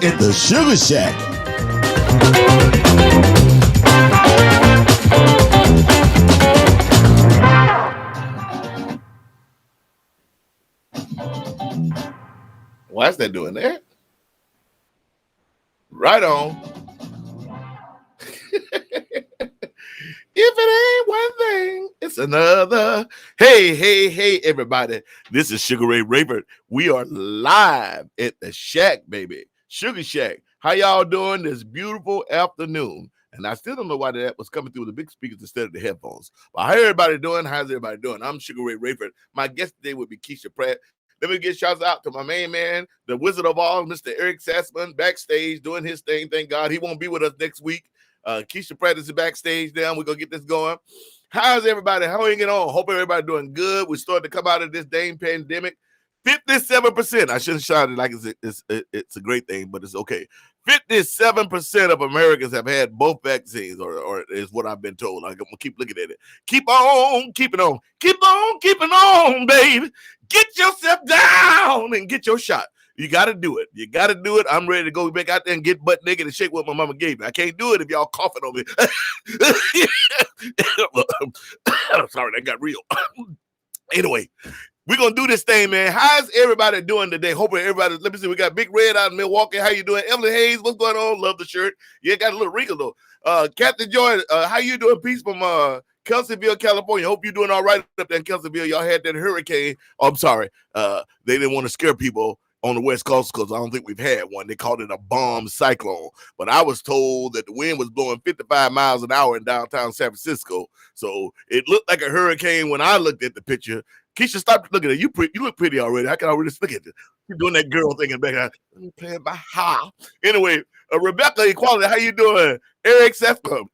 at the Suga Shack. Why is that doing that? Right on. If it ain't one thing, it's another. Hey, everybody. This is Sugaray Rayford. We are live at the Shack, baby. Suga Shack. How y'all doing this beautiful afternoon? And I still don't know why that was coming through the big speakers instead of the headphones. But how everybody doing? How's everybody doing? I'm Sugaray Rayford. My guest today would be Keeshea Pratt. Let me get shouts out to my main man, the Wizard of all, Mr. Eric Sassman, backstage doing his thing. Thank God he won't be with us next week. Keeshea Pratt is backstage now. We're going to get this going. How's everybody? How are you getting on? Hope everybody doing good. We're starting to come out of this dang pandemic. 57%. I shouldn't shout it like it's a great thing, but it's okay. 57% of Americans have had both vaccines, or is what I've been told. I'm going to keep looking at it. Keep on keeping on. Keep on keeping on, baby. Get yourself down and get your shot. You got to do it. You got to do it. I'm ready to go back out there and get butt naked and shake what my mama gave me. I can't do it if y'all coughing on me. I'm sorry, that got real. Anyway, we're going to do this thing, man. How's everybody doing today? Hoping everybody, let me see, we got Big Red out in Milwaukee. How you doing? Evelyn Hayes, what's going on? Love the shirt. Yeah, got a little wrinkle, though. Captain Joy, how you doing? Peace from Kelseyville, California. Hope you're doing all right up there in Kelseyville. Y'all had that hurricane. Oh, I'm sorry. They didn't want to scare people on the West Coast because I don't think we've had one. They called it a bomb cyclone. But I was told that the wind was blowing 55 miles an hour in downtown San Francisco. So it looked like a hurricane when I looked at the picture. Keeshea, stop looking at you. You look pretty already. I can already look at you. You're doing that girl thing in the back. I'm playing by how. Anyway, Rebecca Equality, how you doing? Eric Sefka.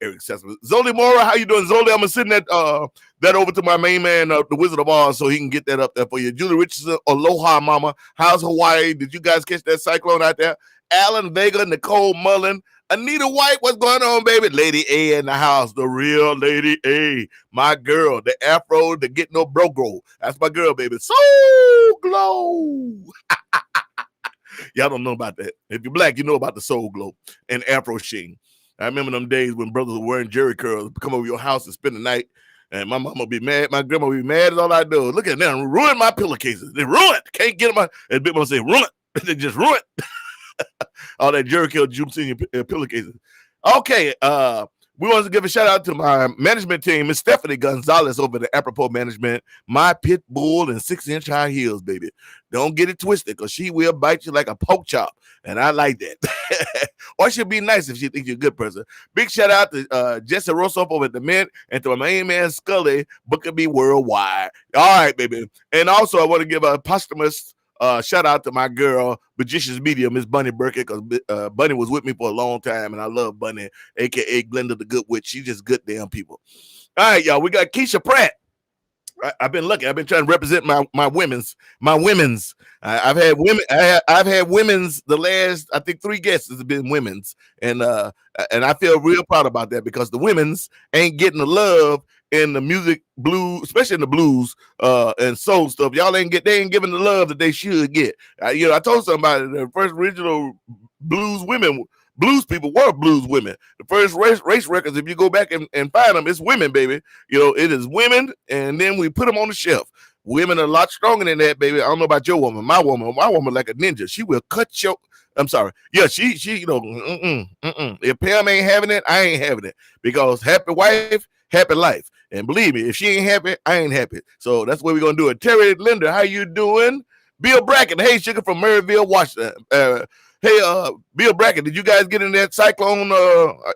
Zoli Mora, how you doing? Zoli, I'm going to send that over to my main man, the Wizard of Oz, so he can get that up there for you. Julie Richardson, aloha, mama. How's Hawaii? Did you guys catch that cyclone out there? Alan Vega, Nicole Mullen, Anita White, what's going on, baby? Lady A in the house, the real Lady A. My girl, the afro, the get no bro. That's my girl, baby. Soul Glow. Y'all don't know about that. If you're black, you know about the Soul Glow and Afro Sheen. I remember them days when brothers were wearing jerry curls, come over your house and spend the night, and my mama would be mad. My grandma would be mad as all I do. Look at them, ruin my pillowcases. They ruined. Can't get them. And Big Mama say, ruin. They just ruined. All that jerry curl jumps in your pillowcases. Okay, we want to give a shout out to my management team, Miss Stephanie Gonzalez over the Apropos Management, my pit bull and 6-inch high heels, baby. Don't get it twisted, because she will bite you like a pork chop, and I like that. Or she'll be nice if she thinks you're a good person. Big shout out to Jesse Rossoff over at the Mint, and to my main man Scully, Booker B Worldwide. All right, baby. And also, I want to give a posthumous shout out to my girl, Magician's Media, Miss Bunny Burkett, because Bunny was with me for a long time, and I love Bunny, a.k.a. Glenda the Good Witch. She's just good damn people. All right, y'all, we got Keeshea Pratt. I've been lucky. I've been trying to represent my women's. I've had women. I've had women's. The last, I think, 3 guests has been women's, and I feel real proud about that, because the women's ain't getting the love in the music blues, especially in the blues and soul stuff. Y'all ain't giving the love that they should get. I told somebody the first original blues people were blues women. The first race records, if you go back and find them, it's women, baby. It is women, and then we put them on the shelf. Women are a lot stronger than that, baby. I don't know about your woman. My woman like a ninja. She will cut your. I'm sorry. Yeah, she If Pam ain't having it, I ain't having it, because happy wife, happy life. And believe me, if she ain't happy, I ain't happy. So that's what we're going to do it. Terry Linder, how you doing? Bill Brackett, hey, sugar from Maryville, Washington. Hey, Bill Brackett, did you guys get in that cyclone,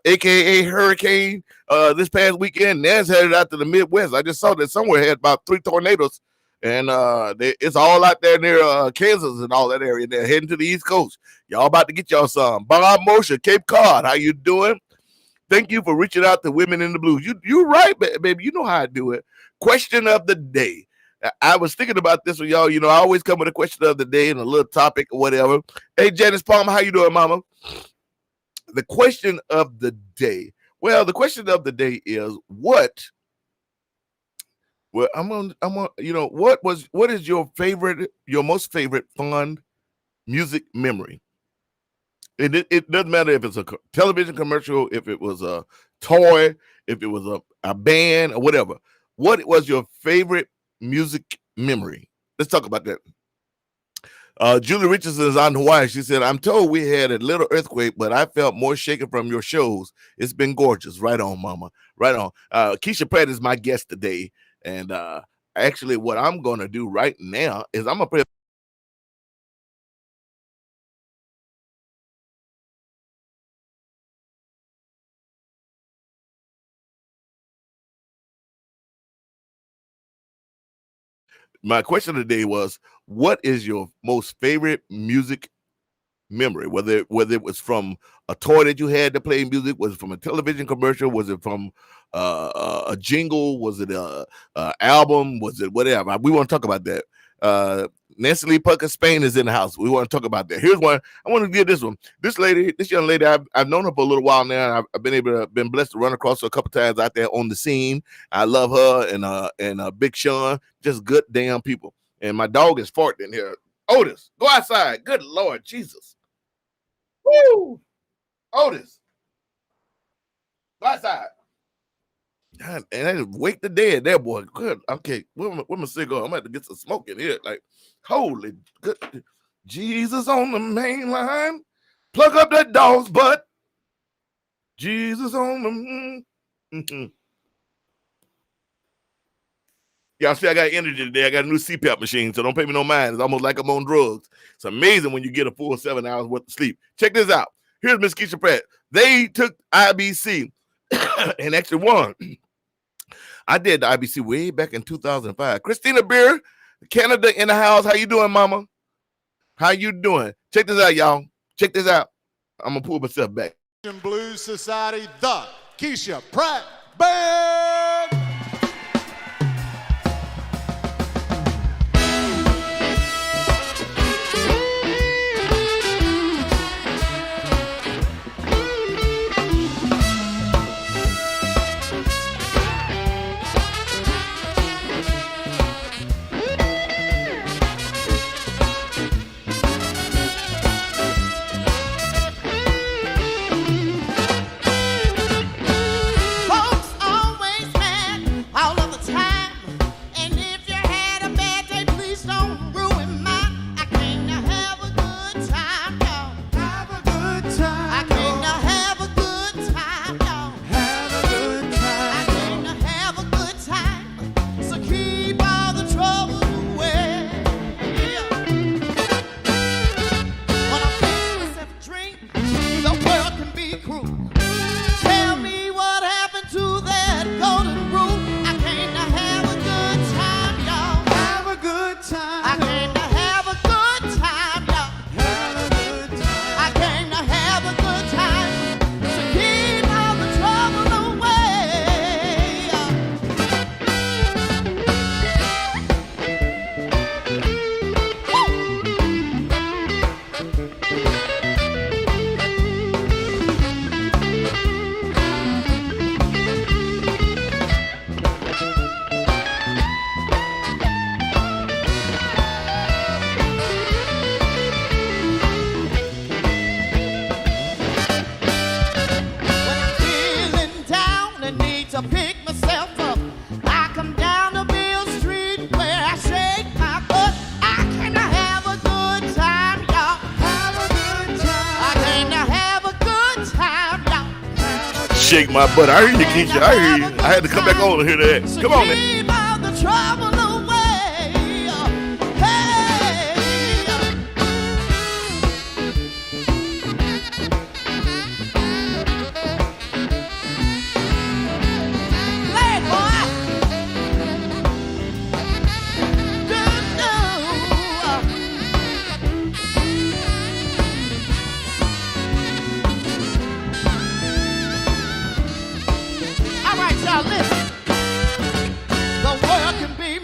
a.k.a. hurricane, this past weekend? That's headed out to the Midwest. I just saw that somewhere had about 3 tornadoes, and it's all out there near Kansas and all that area. They're heading to the East Coast. Y'all about to get y'all some. Bob Mosher, Cape Cod, how you doing? Thank you for reaching out to women in the blues. You're right, baby. You know how I do it. Question of the day. I was thinking about this with y'all. I always come with a question of the day and a little topic or whatever. Hey, Janice Palmer, how you doing, mama? The question of the day. Well, the question of the day is what? Well, what is your most favorite fond music memory? It doesn't matter if it's a television commercial, if it was a toy, if it was a band or whatever. What was your favorite music memory? Let's talk about that. Julie Richardson is on Hawaii. She said, I'm told we had a little earthquake, but I felt more shaken from your shows. It's been gorgeous. Right on, mama. Right on. Keeshea Pratt is my guest today. And actually, what I'm going to do right now is I'm going to play. My question today was, what is your most favorite music memory? Whether it was from a toy that you had to play music, was it from a television commercial, was it from a jingle, was it a album, was it whatever? We want to talk about that. Nancy Lee Puckett Spain is in the house. We want to talk about that. Here's one. I want to give this one. This young lady, I've known her for a little while now. I've been blessed to run across her a couple times out there on the scene. I love her and Big Sean, just good damn people. And my dog is farting in here. Otis, go outside. Good Lord Jesus. Woo! Otis, go outside. God, and I wake the dead there, boy. Good. Okay, where my cigar? I'm going to have to get some smoke in here. Like, holy good Jesus on the main line. Plug up that dog's butt. Jesus on the Y'all see I got energy today. I got a new CPAP machine, so don't pay me no mind. It's almost like I'm on drugs. It's amazing when you get a full 7 hours worth of sleep. Check this out. Here's Miss Keeshea Pratt. They took IBC and actually won. I did the IBC way back in 2005. Christina Beer, Canada in the house. How you doing, mama? How you doing? Check this out, y'all. Check this out. I'm going to pull myself back. Blues Society, the Keeshea Pratt Band. Shake my butt. I hear you, Keeshea. I hear you. I had to come back on and hear that. Come on, man. Listen, the world can be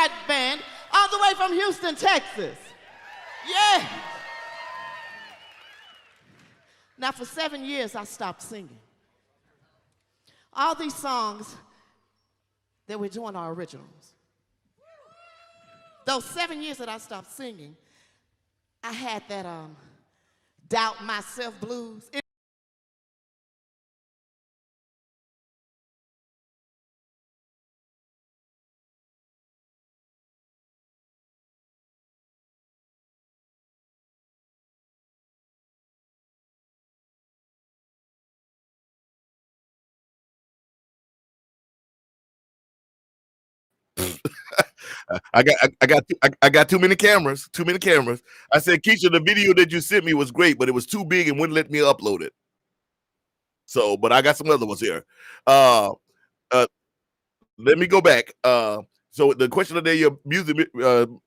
Pratt Band, all the way from Houston, Texas. Yeah. Now, for 7 years, I stopped singing. All these songs that we're doing are originals. Those 7 years that I stopped singing, I had that doubt myself blues. I got too many cameras. Too many cameras. I said, Keeshea, the video that you sent me was great, but it was too big and wouldn't let me upload it. So, but I got some other ones here. Uh, uh, Let me go back. So the question of the day, your music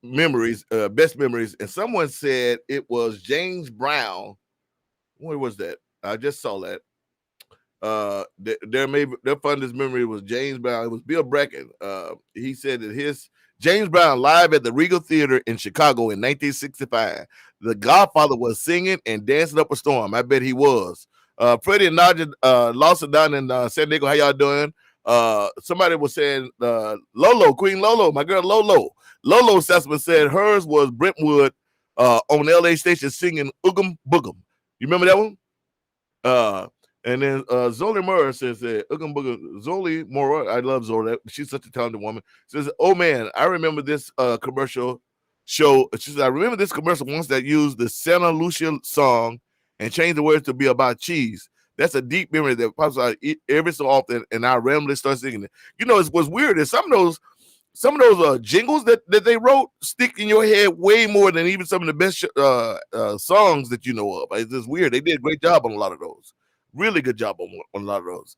memories, best memories, and someone said it was James Brown. Where was that? I just saw that. Their fondest memory was James Brown. It was Bill Bracken. He said that his James Brown live at the Regal Theater in Chicago in 1965. The Godfather was singing and dancing up a storm. I bet he was. Freddie and Naja Lawson down in San Diego. How y'all doing? Somebody was saying Lolo, Queen Lolo, my girl Lolo. Lolo Sussman said hers was Brentwood on LA station singing Oogum Boogum. You remember that one? And then Zoli Murray says Oogum Boogum. Zoli Murray, I love Zoli. She's such a talented woman. Says, oh man, I remember this commercial show. She said, I remember this commercial once that used the Santa Lucia song and changed the words to be about cheese. That's a deep memory that pops out every so often, and I randomly start singing it. You know, what's weird is some of those jingles that they wrote stick in your head way more than even some of the best songs that you know of. It's just weird. They did a great job on a lot of those. Really good job on a lot of those.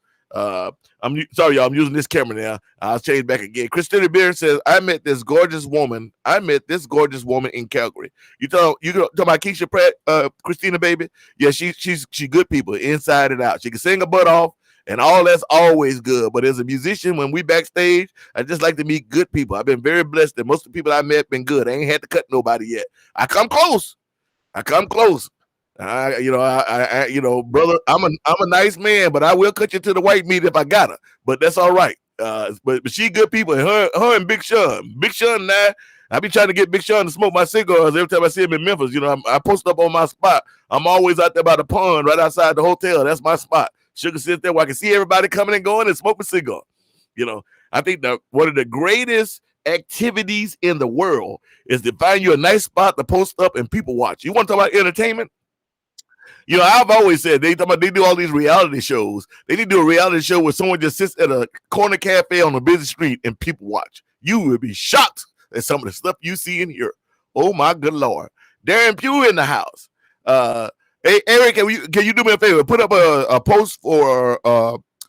I'm sorry, y'all. I'm using this camera now. I'll change back again. Christina Beer says, I met this gorgeous woman in Calgary. You talking about Keeshea Pratt, Christina, baby? Yeah, she good people inside and out. She can sing her butt off, and all that's always good. But as a musician, when we backstage, I just like to meet good people. I've been very blessed that most of the people I met been good. I ain't had to cut nobody yet. I come close. Brother, I'm a nice man, but I will cut you to the white meat if I gotta. But that's all right. But she good people, and her and Big Sean and I be trying to get Big Sean to smoke my cigars every time I see him in Memphis. You know, I post up on my spot. I'm always out there by the pond, right outside the hotel. That's my spot. Sugar sits there where I can see everybody coming and going and smoke a cigar. You know, I think that one of the greatest activities in the world is to find you a nice spot to post up and people watch. You want to talk about entertainment? You know, I've always said they do all these reality shows. They need to do a reality show where someone just sits at a corner cafe on a busy street and people watch. You will be shocked at some of the stuff you see and hear. Oh my good Lord. Darren Pugh in the house. Hey Eric, can you do me a favor? Put up a post for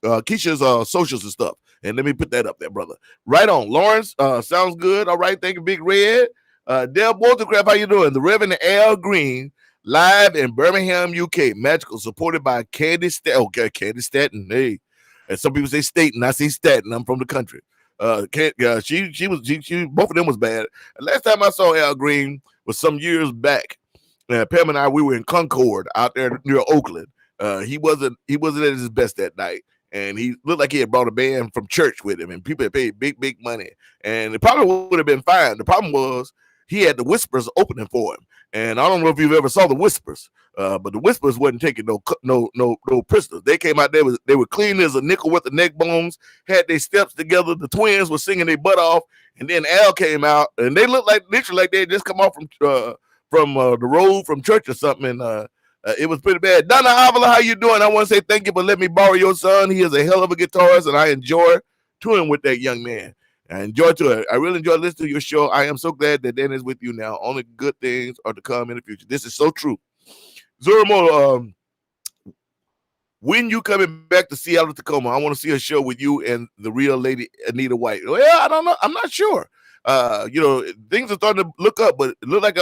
Keisha's socials and stuff. And let me put that up there, brother. Right on. Lawrence, sounds good. All right, thank you, Big Red. Dale Boltercraft, how you doing? The Reverend Al Green. Live in Birmingham, UK, magical, supported by Candy Staten. Okay, Candy Staten. Hey, and some people say Staten. I say Staten. I'm from the country. She both of them was bad. Last time I saw Al Green was some years back. Pam and I, we were in Concord out there near Oakland. He wasn't at his best that night, and he looked like he had brought a band from church with him, and people had paid big money, and it probably would have been fine. The problem was he had the Whispers opening for him. And I don't know if you've ever saw the Whispers, but the Whispers wasn't taking no prisoners. They came out there, they were clean as a nickel with the neck bones, had their steps together. The twins were singing their butt off, and then Al came out, and they looked like literally like they had just come off from the road from church or something. And it was pretty bad. Donna Avila, how you doing? I want to say thank you for letting me borrow your son. He is a hell of a guitarist, and I enjoy touring with that young man. I enjoy to it. I really enjoy listening to your show. I am so glad that Dan is with you now. Only good things are to come in the future. This is so true. Zuramo, when you coming back to Seattle, Tacoma, I want to see a show with you and the real lady Anita White. Well, I don't know. I'm not sure. Things are starting to look up, but it looks like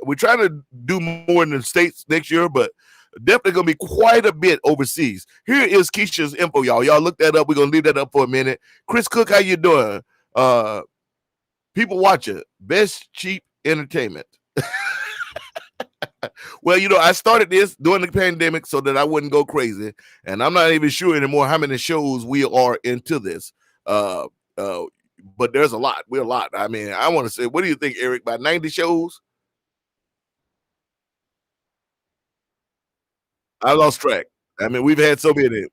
we're trying to do more in the States next year, but definitely going to be quite a bit overseas. Here is Keisha's info, y'all. Y'all look that up. We're going to leave that up for a minute. Chris Cook, how you doing? People watch it. Best cheap entertainment. Well, I started this during the pandemic so that I wouldn't go crazy, and I'm not even sure anymore how many shows we are into this. Uh, uh, but there's a lot. We're a lot. I mean, I want to say, what do you think, Eric? About 90 shows? I lost track. I mean, we've had so many.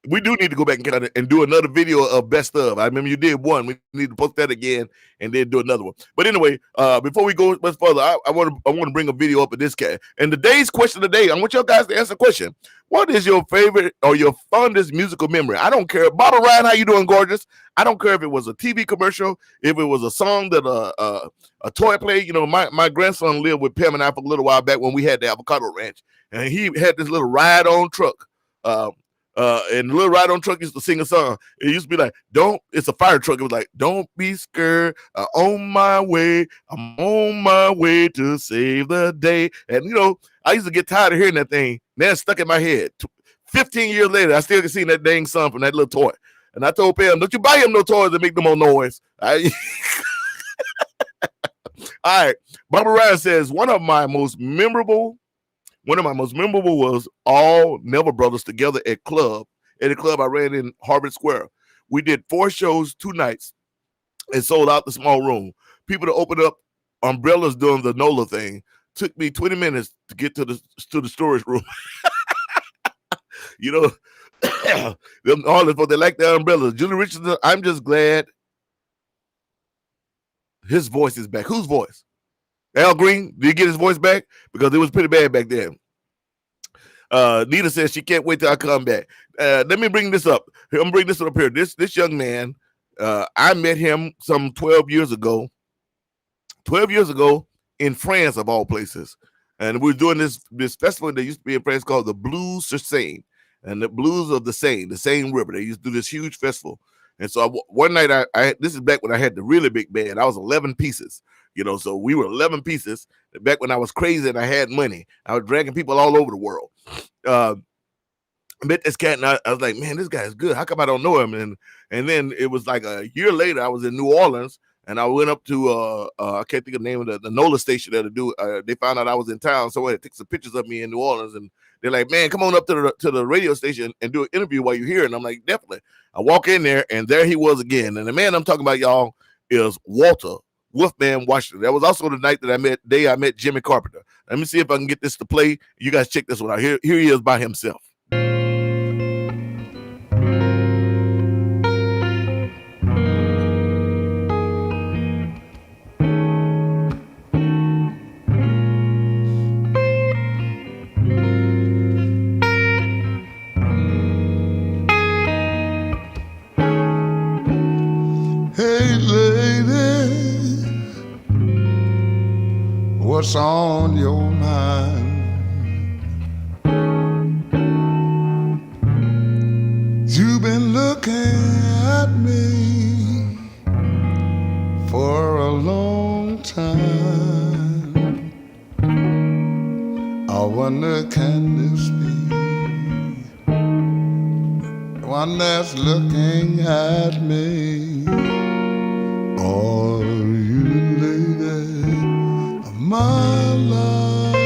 We do need to go back and kind of and do another video of best of. I remember you did one. We need to post that again and then do another one. But anyway, before we go much further, I want to bring a video up of this cat. And today's question of the day, I want you guys to answer the question. What is your favorite or your fondest musical memory? I don't care. Barbara Ryan, how you doing, gorgeous? I don't care if it was a TV commercial, if it was a song that a toy played. My grandson lived with Pam and I for a little while back when we had the avocado ranch, and he had this little ride-on truck. And the little ride-on truck used to sing a song. It used to be like, it's a fire truck. It was like, don't be scared. I'm on my way to save the day. And, I used to get tired of hearing that thing. Now it's stuck in my head. 15 years later, I still can sing that dang song from that little toy. And I told Pam, don't you buy him no toys that make no more noise. All right. Barbara Ryan says, one of my most memorable was all Neville Brothers together at a club I ran in Harvard Square. We did 4 shows, 2 nights, and sold out the small room. People to open up umbrellas doing the NOLA thing. Took me 20 minutes to get to the storage room. Them all they like the umbrellas. Julie Richardson, I'm just glad his voice is back. Whose voice? Al Green, did he get his voice back? Because it was pretty bad back then. Nita says she can't wait till I come back. Let me bring this up. I'm gonna bring this up here. This young man, I met him some 12 years ago. 12 years ago in France, of all places. And we were doing this festival that used to be in France called the Blues sur Seine, and the Blues of the Seine River. They used to do this huge festival. And so one night, this is back when I had the really big band. I was 11 pieces. So we were 11 pieces back when I was crazy and I had money. I was dragging people all over the world. I met this cat and I was like, man, this guy is good. How come I don't know him? And then it was like a year later, I was in New Orleans and I went up to, I can't think of the name of the NOLA station there to do. They found out I was in town. So they took some pictures of me in New Orleans and they're like, man, come on up to the radio station and do an interview while you're here. And I'm like, definitely. I walk in there and there he was again. And the man I'm talking about, y'all, is Walter Wolfman Washington. That was also the night that I met Jimmy Carpenter. Let me see if I can get this to play. You guys check this one out. Here he is by himself. Hey, lady, what's on your mind? You've been looking at me for a long time. I wonder, can this be the one that's looking at me? Are you the lady of my life?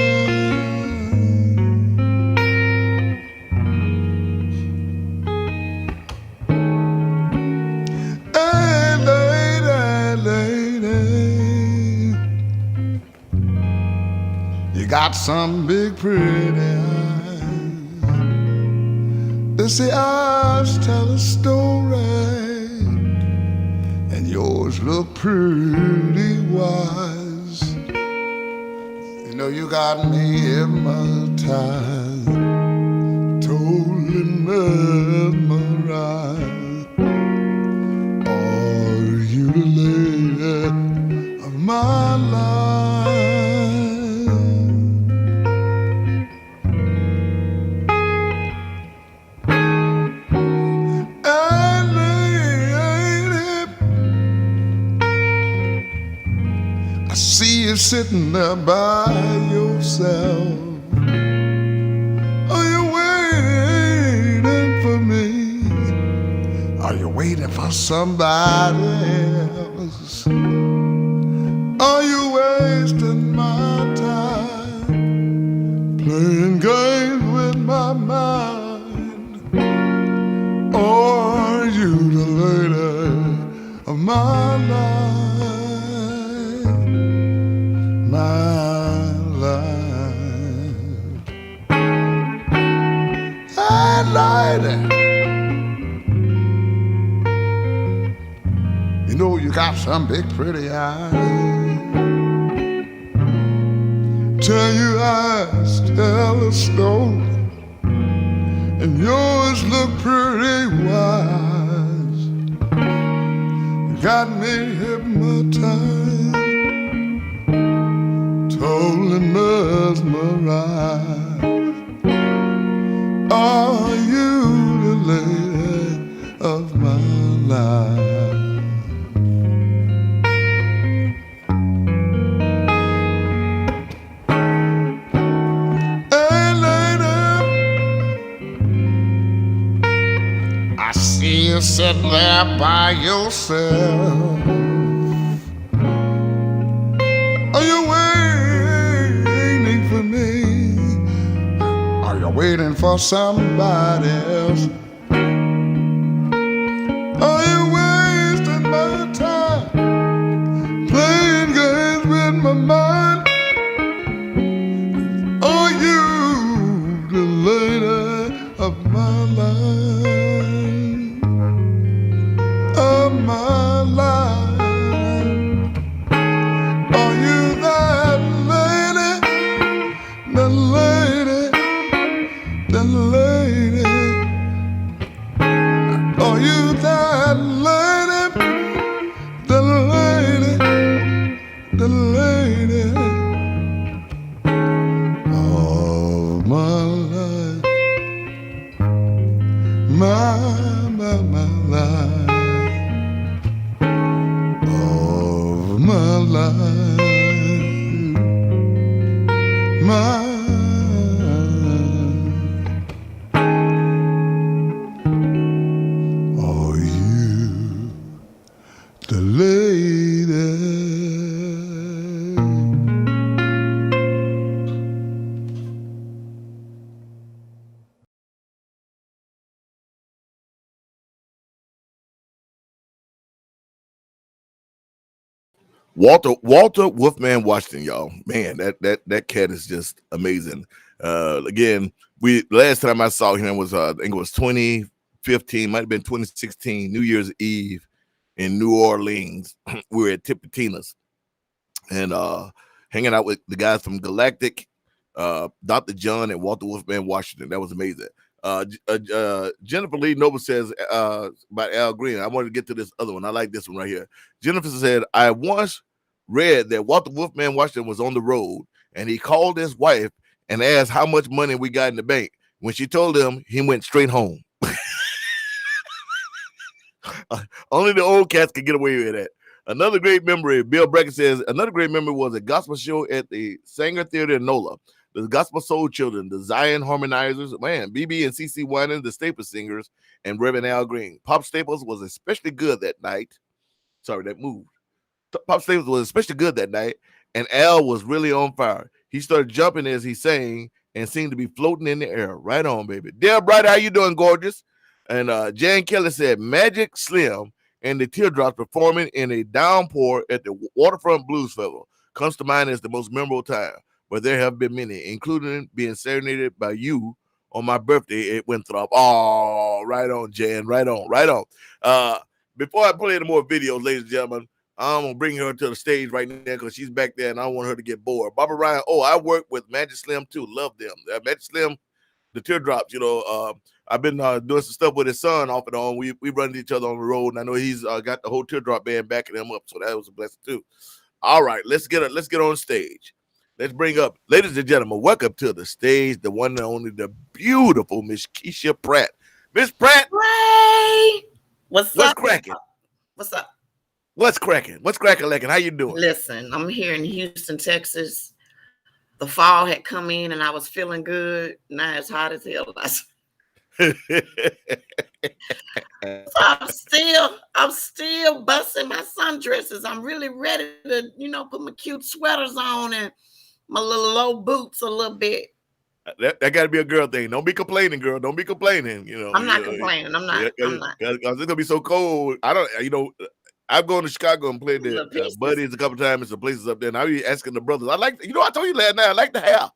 Hey, lady, you got some big pretty eyes. They say eyes tell a story, and yours look pretty wise. You got me hypnotized, totally mesmerized. Are you the lady of my life? I see you sitting there by yourself. Are you waiting for me? Are you waiting for somebody else? playing games with my mind. Are you the lady of my life? My life. Hey, lady. You know you got some big pretty eyes. Tell your eyes tell a story, and yours look pretty wise. You got me hypnotized, totally mesmerized. Are you the lady of my life? You sit there by yourself. Are you waiting for me? Are you waiting for somebody else? Are you wasting my time playing games with my mind? Are you the lady of my life? My life. Are you that lady, the lady, the lady? Are you that lady, the lady, the lady of my life? My life. My life, my are you the lady? Walter Wolfman Washington, y'all. Man, that cat is just amazing. Again, last time I saw him was I think it was 2015, might have been 2016, New Year's Eve in New Orleans. We were at Tipitina's and hanging out with the guys from Galactic, Dr. John and Walter Wolfman Washington. That was amazing. Jennifer Lee Noble says about Al Green. I wanted to get to this other one. I like this one right here. Jennifer said, I once read that Walter Wolfman Washington was on the road and he called his wife and asked how much money we got in the bank. When she told him, he went straight home. Only the old cats could get away with that. Another great memory, Bill Brackett says, another great memory was a gospel show at the Sanger Theater in NOLA. The Gospel Soul Children, the Zion Harmonizers, man, BB and CC Winans, the Staple Singers, and Reverend Al Green. Pop Staples was especially good that night. Sorry, that moved. Pop Staples was especially good that night, and Al was really on fire. He started jumping as he sang and seemed to be floating in the air. Right on, baby. Dale Bright, how you doing, gorgeous? And Jan Kelly said, Magic Slim and the Teardrops performing in a downpour at the Waterfront Blues Festival comes to mind as the most memorable time. But there have been many, including being serenaded by you on my birthday at Winthrop. Oh, right on, Jan. Right on, right on. Before I play any more videos, ladies and gentlemen, I'm going to bring her to the stage right now because she's back there and I don't want her to get bored. Barbara Ryan, I work with Magic Slim too. Love them. Magic Slim, the Teardrops, I've been doing some stuff with his son off and on. We run into each other on the road, and I know he's got the whole Teardrop band backing him up, so that was a blessing too. All right, let's get on stage. Let's bring up, ladies and gentlemen, welcome to the stage, the one and only, the beautiful Miss Keeshea Pratt. Miss Pratt. Ray! What's up? Cracking? What's up? What's cracking? What's cracking, like, and how you doing? Listen, I'm here in Houston, Texas. The fall had come in and I was feeling good. Now it's hot as hell. So I'm still busting my sundresses. I'm really ready to, put my cute sweaters on and my little low boots a little bit. That got to be a girl thing. Don't be complaining, girl. Don't be complaining. I'm not complaining. I'm not. I'm not. Because it's gonna be so cold. I don't. I've gone to Chicago and played Little the pieces. Buddies a couple times and some places up there. And I be asking the brothers. I like. I told you last night. I like the hair.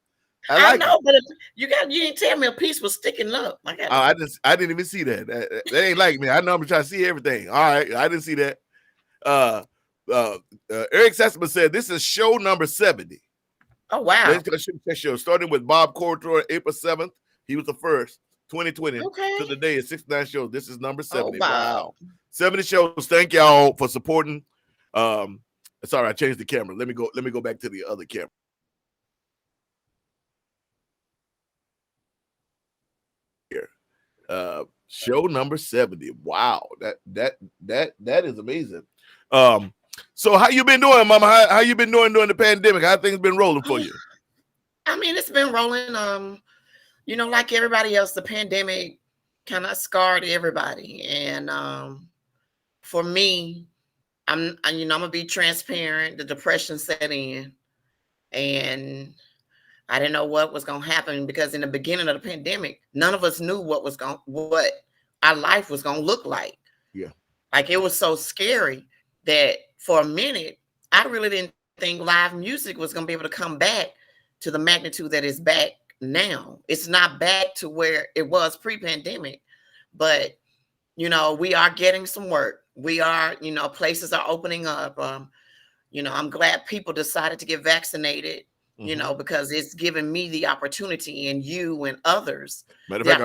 I know, but you didn't tell me a piece was sticking up. I didn't even see that. That ain't like me. I know I'm trying to see everything. All right, I didn't see that. Eric Sessman said this is show number 70. Oh wow! Show starting with Bob Cortor, April 7th. He was the first. 2020 to the day is 69 shows. This is number 70. Oh, wow. 70 shows. Thank y'all for supporting. Sorry, I changed the camera. Let me go back to the other camera. Here. Show number 70. Wow. That is amazing. So how you been doing, Mama? How you been doing during the pandemic? How things been rolling for you? I mean, it's been rolling. Like everybody else, the pandemic kind of scarred everybody. And for me, I'm gonna be transparent. The depression set in, and I didn't know what was gonna happen because in the beginning of the pandemic, none of us knew what our life was gonna look like. Yeah, like it was so scary that for a minute, I really didn't think live music was gonna be able to come back to the magnitude that it's back now. It's not back to where it was pre-pandemic, but we are getting some work. We are, places are opening up. I'm glad people decided to get vaccinated, because it's given me the opportunity and you and others. Matter of fact,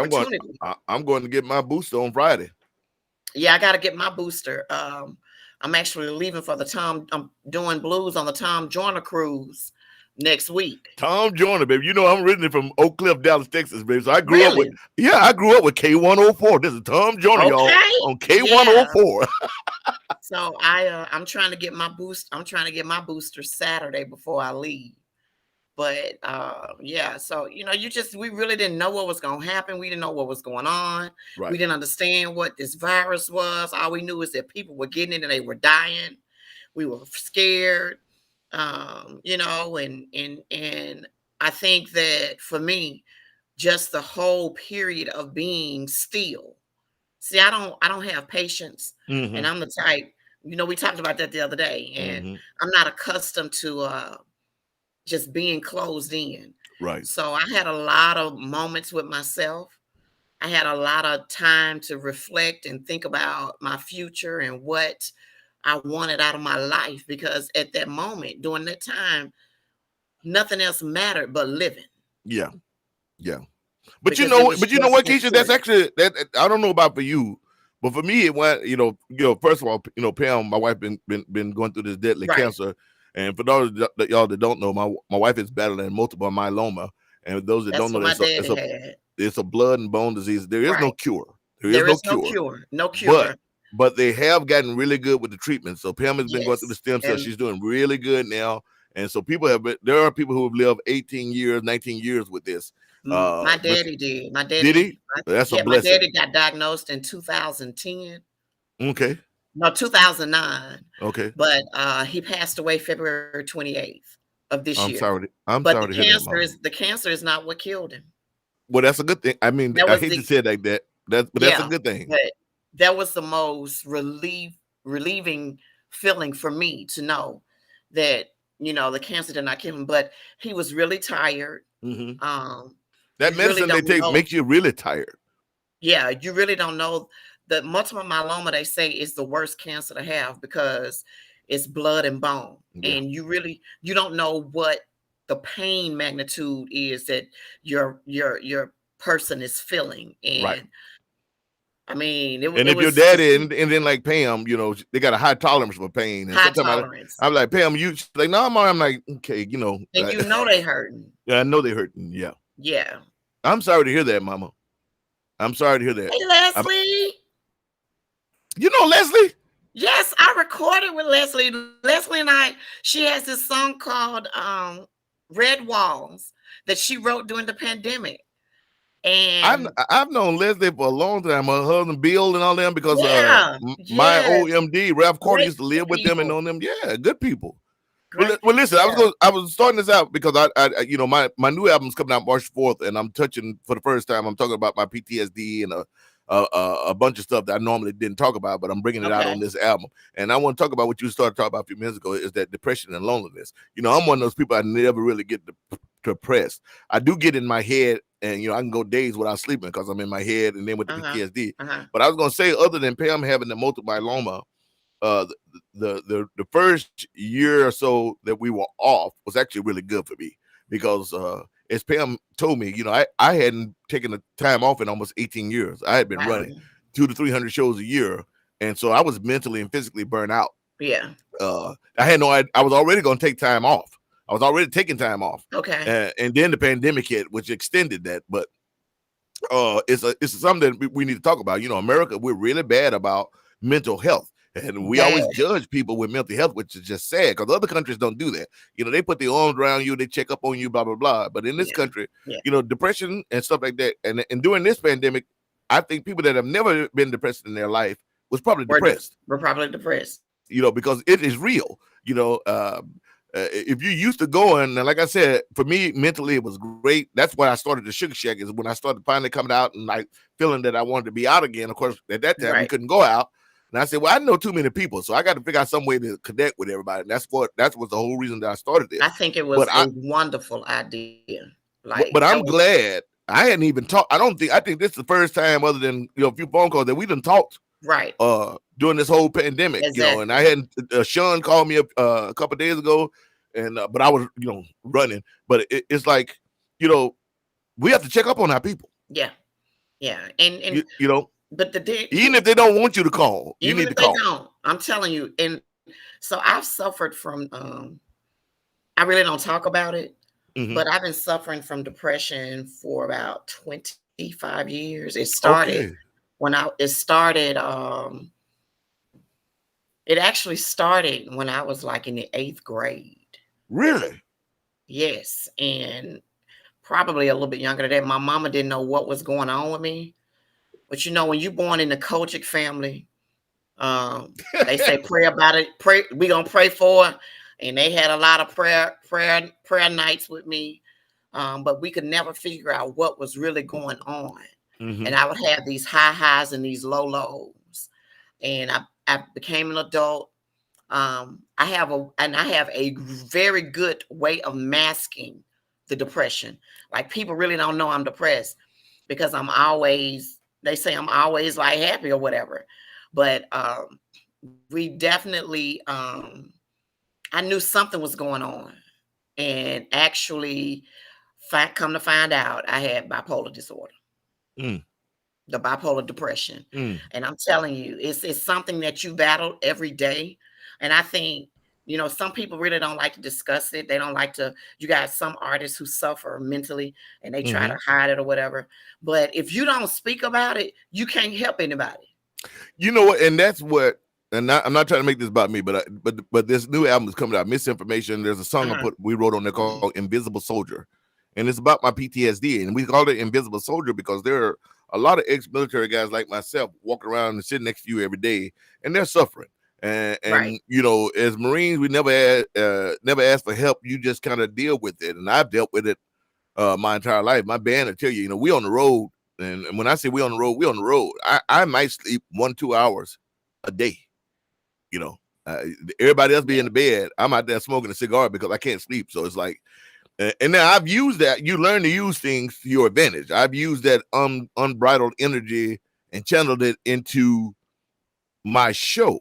I'm going to get my booster on Friday. Yeah, I got to get my booster. I'm actually leaving for I'm doing blues on the Tom Joyner cruise next week. Tom Joyner, baby. I'm originally from Oak Cliff, Dallas, Texas, baby. So I grew up with K104. This is Tom Joyner, y'all, on K104. So I'm trying to get my boost. I'm trying to get my booster Saturday before I leave. But so we really didn't know what was gonna happen. We didn't know what was going on. Right. We didn't understand what this virus was. All we knew is that people were getting it and they were dying. We were scared. And I think that for me, just the whole period of being still. See, I don't have patience, and I'm the type. We talked about that the other day, and I'm not accustomed to just being closed in. Right. So I had a lot of moments with myself. I had a lot of time to reflect and think about my future and what I wanted out of my life, because at that moment, during that time, nothing else mattered but living. Yeah. But you know what, Keeshea, that's actually that. I don't know about for you, but for me, it went. First of all, Pam, my wife, been going through this deadly cancer, and for those that y'all that don't know, my wife is battling multiple myeloma, and those that don't know, it's a blood and bone disease. There is no cure. There is no cure. No cure. But they have gotten really good with the treatment. So Pam has been going through the stem cells. She's doing really good now. And so there are people who have lived 18 years, 19 years with this. My daddy did. Did he? That's a blessing. My daddy got diagnosed in 2010. Okay. No, 2009. Okay. But he passed away February 28th of this year. I'm sorry to hear that. The cancer is not what killed him. Well, that's a good thing. I mean, I hate to say it like that. That's a good thing. But that was the most relieving feeling for me to know that, the cancer did not kill him, but he was really tired. That medicine they take makes you really tired. Yeah, you really don't know. The multiple myeloma, they say, is the worst cancer to have because it's blood and bone. Yeah. And you don't know what the pain magnitude is that your person is feeling. And right. I mean, if your daddy and then like Pam, they got a high tolerance for pain. And high tolerance. I'm like, Pam, you like, no, I'm like, okay, And they hurting. Yeah, I know they hurting. Yeah. Yeah. I'm sorry to hear that, Mama. I'm sorry to hear that. Hey, Leslie. You know Leslie? Yes, I recorded with Leslie. Leslie and she has this song called Red Walls that she wrote during the pandemic. And I've known Leslie for a long time. Her husband Bill and all them, because my old MD Ralph Carter used to live with them and know them. Yeah, good people. great. Well, listen, Yeah. I was starting this out because you know, my new album's coming out March 4th, and I'm touching for the first time. I'm talking about my PTSD and a bunch of stuff that I normally didn't talk about, but I'm bringing it out on Okay. this album. And I want to talk about what you started talking about a few minutes ago, is that depression and loneliness. You know, I'm one of those people, I never really get depressed. I do get in my head, and you know, I can go days without sleeping because I'm in my head, and then with the Uh-huh. PTSD. Uh-huh. But I was gonna say, other than Pam having the multiple myeloma, uh the first year or so that we were off was actually really good for me, because as Pam told me, you know, I hadn't taken the time off in almost 18 years. I had been running Right. 200 to 300 shows a year, and so I was mentally and physically burnt out. Yeah. I had no idea. I was already going to take time off. I was already taking time off, Okay. and then the pandemic hit, which extended that. But it's something that we need to talk about. You know, America, we're really bad about mental health, and we Bad. always judge people with mental health, which is just sad, because other countries don't do that. You know, they put their arms around you, they check up on you, blah blah blah. But in this Yeah. country, Yeah. you know, depression and stuff like that, and during this pandemic, I think people that have never been depressed in their life was probably depressed. We're probably depressed. You know, because it is real. You know, if you used to going, and like I said, for me mentally it was great. That's why I started the Suga Shack, is when I started finally coming out and like feeling that I wanted to be out again. Of course, at that time we Right. couldn't go out, and I said, well, I know too many people, so I got to figure out some way to connect with everybody. And that was the whole reason that I started this. I think it was But a wonderful idea. Like but that I'm was glad I hadn't even talked. I think this is the first time, other than, you know, a few phone calls, that we done talked right. during this whole pandemic. You know, and I Exactly. hadn't. Sean called me a couple of days ago, and but I was, you know, running. But it's like, you know, we have to check up on our people. Yeah. Yeah. And You know, but even if they don't want you to call, you even need if to they call. don't, I'm telling you. And so I've suffered from I really don't talk about it, Mhm. but I've been suffering from depression for about 25 years. It Okay, actually started when I was like in the 8th grade. really? Yes, and probably a little bit younger than that. My mama didn't know what was going on with me. But you know, when you're born in the Kojic family, they say pray about it. Pray, we gonna pray for it. And they had a lot of prayer nights with me. But we could never figure out what was really going on. Mhm. And I would have these high highs and these low lows. And I became an adult. I have a very good way of masking the depression. Like, people really don't know I'm depressed because they say I'm always like happy or whatever. But we definitely, I knew something was going on. And actually, come to find out, I had bipolar disorder. Mm. The bipolar depression. Mm. And I'm telling you, it's something that you battle every day. And I think, you know, some people really don't like to discuss it. They don't like to. You got some artists who suffer mentally and they try to hide it or whatever. But if you don't speak about it, you can't help anybody. You know what? And that's what. And I'm not trying to make this about me, but this new album is coming out, Misinformation. There's a song we wrote on there called Invisible Soldier, and it's about my PTSD. And we called it Invisible Soldier because there are a lot of ex-military guys like myself walking around and sitting next to you every day, and they're suffering. And Right. you know, as Marines, we never ask for help. You just kind of deal with it, and I've dealt with it my entire life. My band will tell you, you know, we on the road, and when I say we on the road, we on the road. I might sleep 1-2 hours a day. You know, everybody else be in the bed. I'm out there smoking a cigar because I can't sleep. So it's like, and now I've used that. You learn to use things to your advantage. I've used that unbridled energy and channeled it into my show.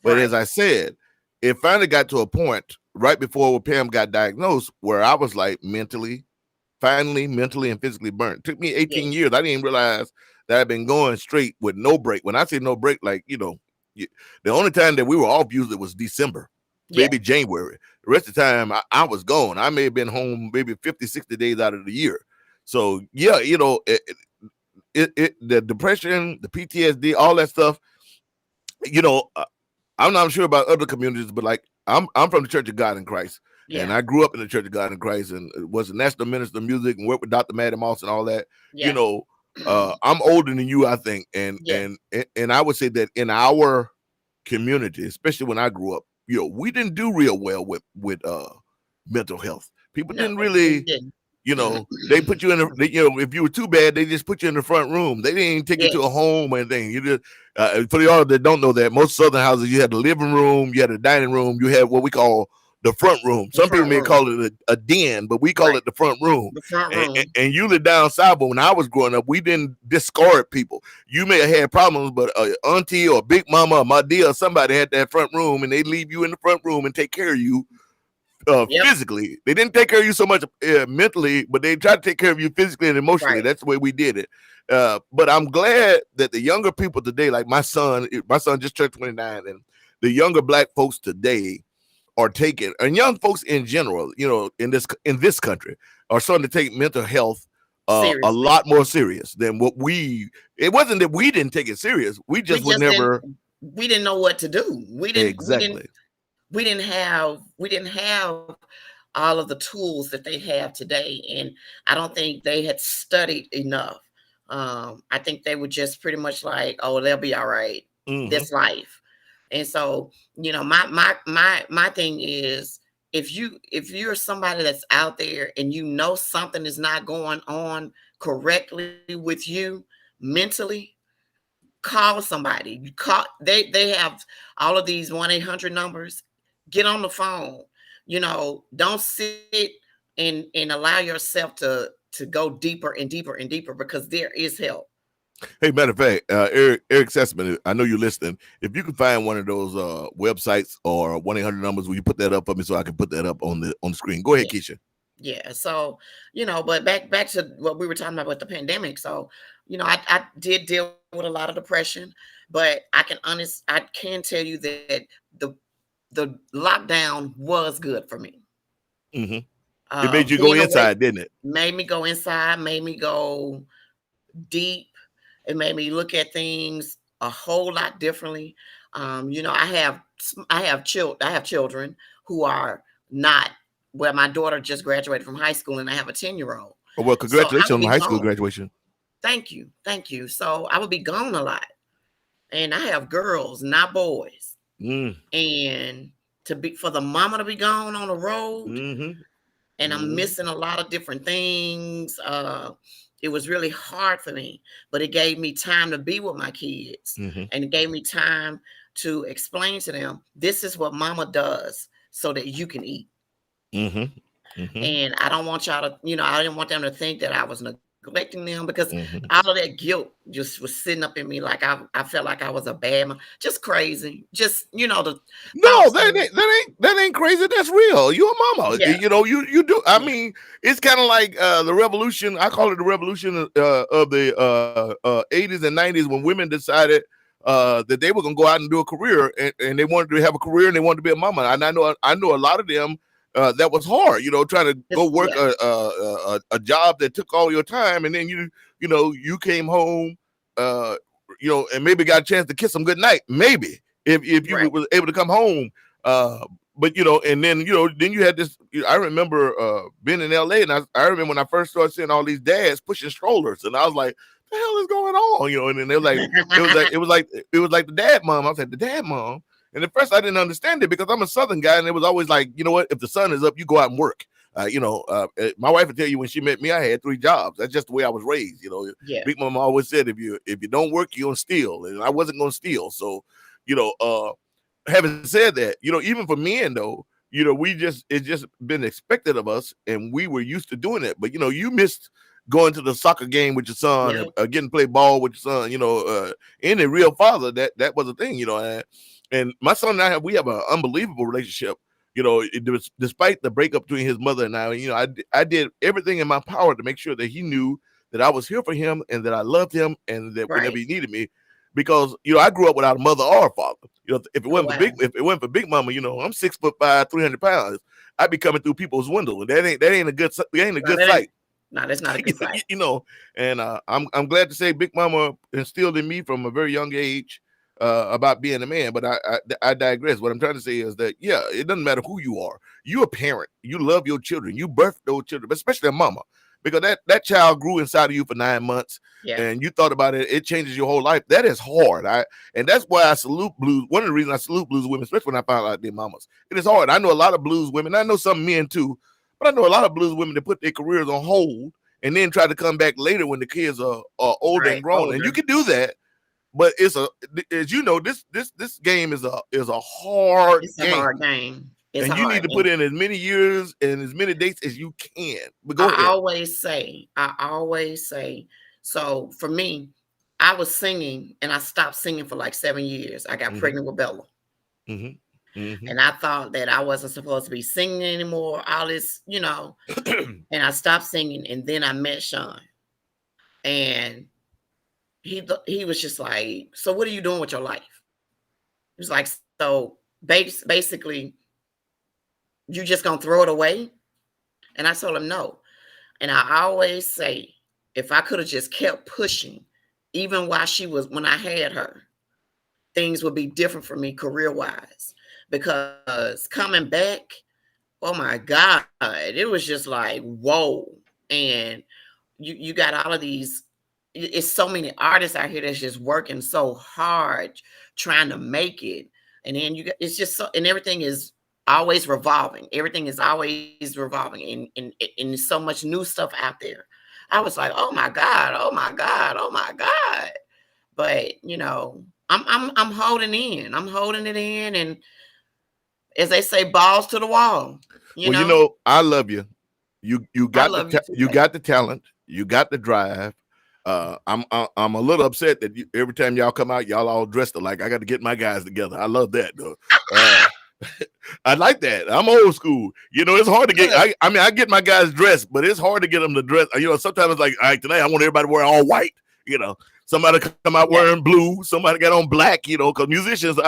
But as I said, it finally got to a point right before Pam got diagnosed where I was like mentally and physically burnt. It took me 18 years. I didn't even realize that I've been going straight with no break. When I say no break, like, you know, the only time that we were off usually was December, maybe January. The rest of the time I was gone. I may have been home maybe 50, 60 days out of the year. So yeah, you know, the depression, the PTSD, all that stuff, you know, I'm not sure about other communities, but like I'm from the Church of God in Christ. Yeah. And I grew up in the Church of God in Christ and was a national minister of music and worked with Dr. Maddie Moss and all that. Yeah. You know, I'm older than you, I think. And I would say that in our community, especially when I grew up, we didn't do real well with mental health. People No, didn't they really, didn't. they put you in if you were too bad, they just put you in the front room. They didn't even take you to a Yes. home or anything. You just for the all that don't know that, most Southern houses, you had the living room, you had a dining room, you had what we call the front room. The Some people front may room. call it a den, but we call Right. it the front room. The front And, room. and you live down south, but when I was growing up, we didn't discard people. You may have had problems, but auntie or big mama or my dear or somebody had that front room, and they leave you in the front room and take care of you Yep. physically. They didn't take care of you so much mentally, but they tried to take care of you physically and emotionally. Right. That's the way we did it. But I'm glad that the younger people today, like my son just turned 29, and the younger black folks today are taking, and young folks in general, in this country, are starting to take mental health a Seriously. lot more serious than what it wasn't that we didn't take it serious. We We just would just never. didn't know what to do. Exactly. We didn't have all of the tools that they have today. And I don't think they had studied enough. I think they were just pretty much like, oh, they'll be all right. Mhm. This life. And so, my thing is, if you're somebody that's out there and something is not going on correctly with you mentally, call somebody. You call, they have all of these 1-800 numbers. Get on the phone. Don't sit and allow yourself to go deeper and deeper and deeper, because there is help. Hey, matter of fact, Eric Sessman, I know you're listening. If you can find one of those websites or 1-800 numbers, will you put that up for me so I can put that up on the screen? Go ahead, Keeshea. Yeah. So, but back to what we were talking about with the pandemic. So, I did deal with a lot of depression, but I can tell you that the lockdown was good for me. Mm-hmm. It made you go inside, didn't it? Made me go inside, made me go deep. It made me look at things a whole lot differently. I have children who are not. Well, my daughter just graduated from high school, and I have a 10-year-old. Oh, well, congratulations on high school gone. graduation. Thank you. So I would be gone a lot, and I have girls, not boys. And for the mama to be gone on the road, and I'm missing a lot of different things. It was really hard for me, but it gave me time to be with my kids, and it gave me time to explain to them, this is what mama does so that you can eat. And I don't want y'all to, I didn't want them to think that I was neglecting them, because all of that guilt just was sitting up in me. Like I felt like I was a bad mom, just crazy. Just, that ain't crazy. That's real. You're a mama. Yeah. You do. I mean, it's kind of like the revolution. I call it the revolution of the 80s and 90s, when women decided that they were going to go out and do a career, and they wanted to have a career, and they wanted to be a mama. And I know a lot of them. That was hard, trying to go work a job that took all your time, and then you came home, and maybe got a chance to kiss them good night, maybe if you was able to come home. But and then then you had this. I remember being in LA, and I remember when I first started seeing all these dads pushing strollers, and I was like, "The hell is going on?" And then they were like, it was like the dad mom. I was like, the dad mom. And at first I didn't understand it, because I'm a Southern guy, and it was always like, you know what, if the sun is up, you go out and work. My wife would tell you, when she met me, I had 3 jobs. That's just the way I was raised. Big Mama always said, if you don't work, you're gonna steal, and I wasn't gonna steal. So, having said that, even for men though, it's just been expected of us, and we were used to doing it. But you missed going to the soccer game with your son, getting to play ball with your son. Any real father, that was a thing. And my son and I we have an unbelievable relationship. Despite the breakup between his mother and I, I did everything in my power to make sure that he knew that I was here for him, and that I loved him, and that whenever he needed me, because I grew up without a mother or a father. If it wasn't for Big Mama, I'm 6'5", 300 pounds, I'd be coming through people's windows, and that ain't a good sight. No, that's not a good sight. And I'm glad to say Big Mama instilled in me from a very young age about being a man. But I digress. What I'm trying to say is that, it doesn't matter who you are. You're a parent. You love your children. You birthed those children, but especially a mama. because that child grew inside of you for 9 months, Yeah. and you thought about it. It changes your whole life. That is hard. And that's why I salute blues. One of the reasons I salute blues women, especially when I found out their mamas, it is hard. I know a lot of blues women. I know some men too, but I know a lot of blues women that put their careers on hold and then try to come back later when the kids are older and grown. And you can do that, but it's as you know, this game is a hard It's game. a hard game. It's and hard. You need to put in as many years and as many dates as you can. But go ahead. I always say, so for me, I was singing and I stopped singing for like 7 years. I got pregnant with Bella. And I thought that I wasn't supposed to be singing anymore, all this, you know, and I stopped singing. And then I met Sean, and he was just like, so what are you doing with your life? He was like, so basically, you just gonna throw it away? And I told him no. And I always say, if I could have just kept pushing, even while when I had her, things would be different for me career-wise. Because coming back, oh my God, it was just like, whoa. And you got all of these, it's so many artists out here that's just working so hard, trying to make it. And then it's just so, and everything is always revolving. Everything is always revolving, and there's so much new stuff out there. I was like, oh my God, oh my God, oh my God. But you know, I'm holding in. I'm holding it in, and as they say, balls to the wall. You know, I love you. You got you got the talent. You got the drive. I'm a little upset that every time y'all come out, y'all all dressed alike. I got to get my guys together. I love that though. I like that. I'm old school. You know, it's hard to get. I mean, I get my guys dressed, but it's hard to get them to dress. You know, sometimes it's like, all right, tonight I want everybody to wear all white. You know, somebody come out wearing blue. Somebody got on black. You know, because musicians,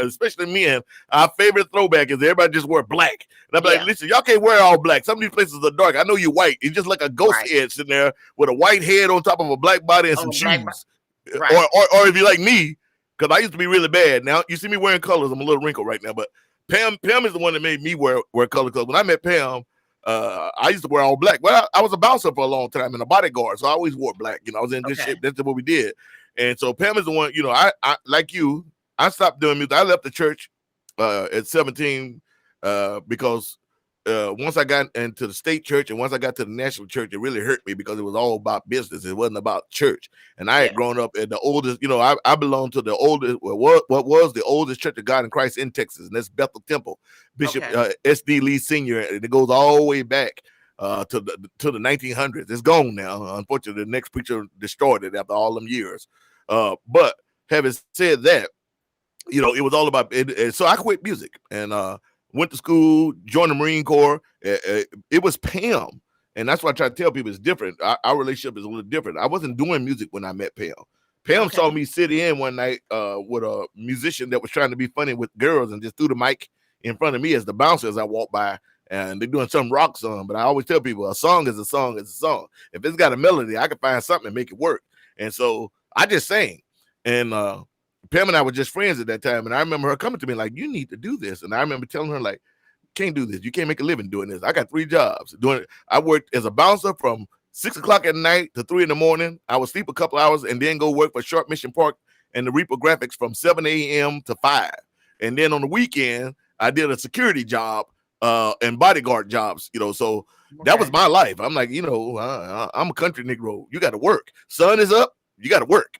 especially men, our favorite throwback is everybody just wear black. And I'm like, listen, y'all can't wear all black. Some of these places are dark. I know you're white. It's just like a ghost head sitting there with a white head on top of a black body and some shoes. Or if you like me, because I used to be really bad. Now you see me wearing colors. I'm a little wrinkled right now, but Pam is the one that made me wear color. Because when I met Pam, I used to wear all black. Well, I was a bouncer for a long time and a bodyguard, so I always wore black. You know, I was in good shape. That's what we did. And so Pam is the one. You know, I like you. I stopped doing music. I left the church at 17 because once I got into the state church and once I got to the national church, it really hurt me because it was all about business. It wasn't about church. And I had grown up at the oldest, you know, I belonged to the oldest, what was the oldest Church of God in Christ in Texas, and that's Bethel Temple, Bishop S.D. Lee Sr., and it goes all the way back to the 1900s. It's gone now. Unfortunately, the next preacher destroyed it after all them years. But having said that, you know, it was all about it. So I quit music and went to school, joined the Marine Corps. It was Pam. And that's why I try to tell people it's different. Our relationship is a little different. I wasn't doing music when I met Pam. Pam saw me sit in one night with a musician that was trying to be funny with girls and just threw the mic in front of me as the bouncer as I walked by. And they're doing some rock song. But I always tell people a song is a song is a song. If it's got a melody, I can find something and make it work. And so I just sang. And Pam and I were just friends at that time. And I remember her coming to me like, you need to do this. And I remember telling her, like, can't do this. You can't make a living doing this. I got 3 jobs doing it. I worked as a bouncer from 6 o'clock at night to 3 in the morning. I would sleep a couple hours and then go work for Sharp Mission Park and the Reaper Graphics from 7 a.m. to 5. And then on the weekend, I did a security job and bodyguard jobs, you know. So that was my life. I'm like, you know, I'm a country Negro. You got to work. Sun is up. You got to work.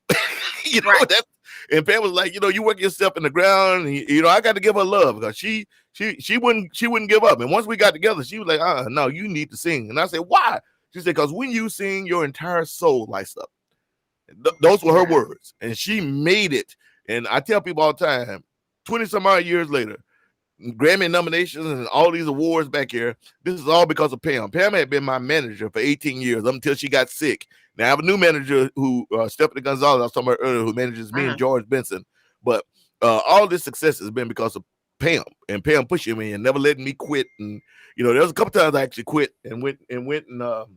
You know, that's. And Pam was like, you know, you work yourself in the ground. And, you know, I got to give her love because she wouldn't give up. And once we got together, she was like, no, you need to sing. And I said, why? She said, because when you sing, your entire soul lights up. Those were her words. And she made it. And I tell people all the time, 20 some odd years later, Grammy nominations and all these awards back here, this is all because of Pam. Pam had been my manager for 18 years until she got sick. Now I have a new manager who Stephanie Gonzalez, I was talking about earlier, who manages me and George Benson. But all this success has been because of Pam and Pam pushing me and never letting me quit. And you know, there was a couple times I actually quit and went and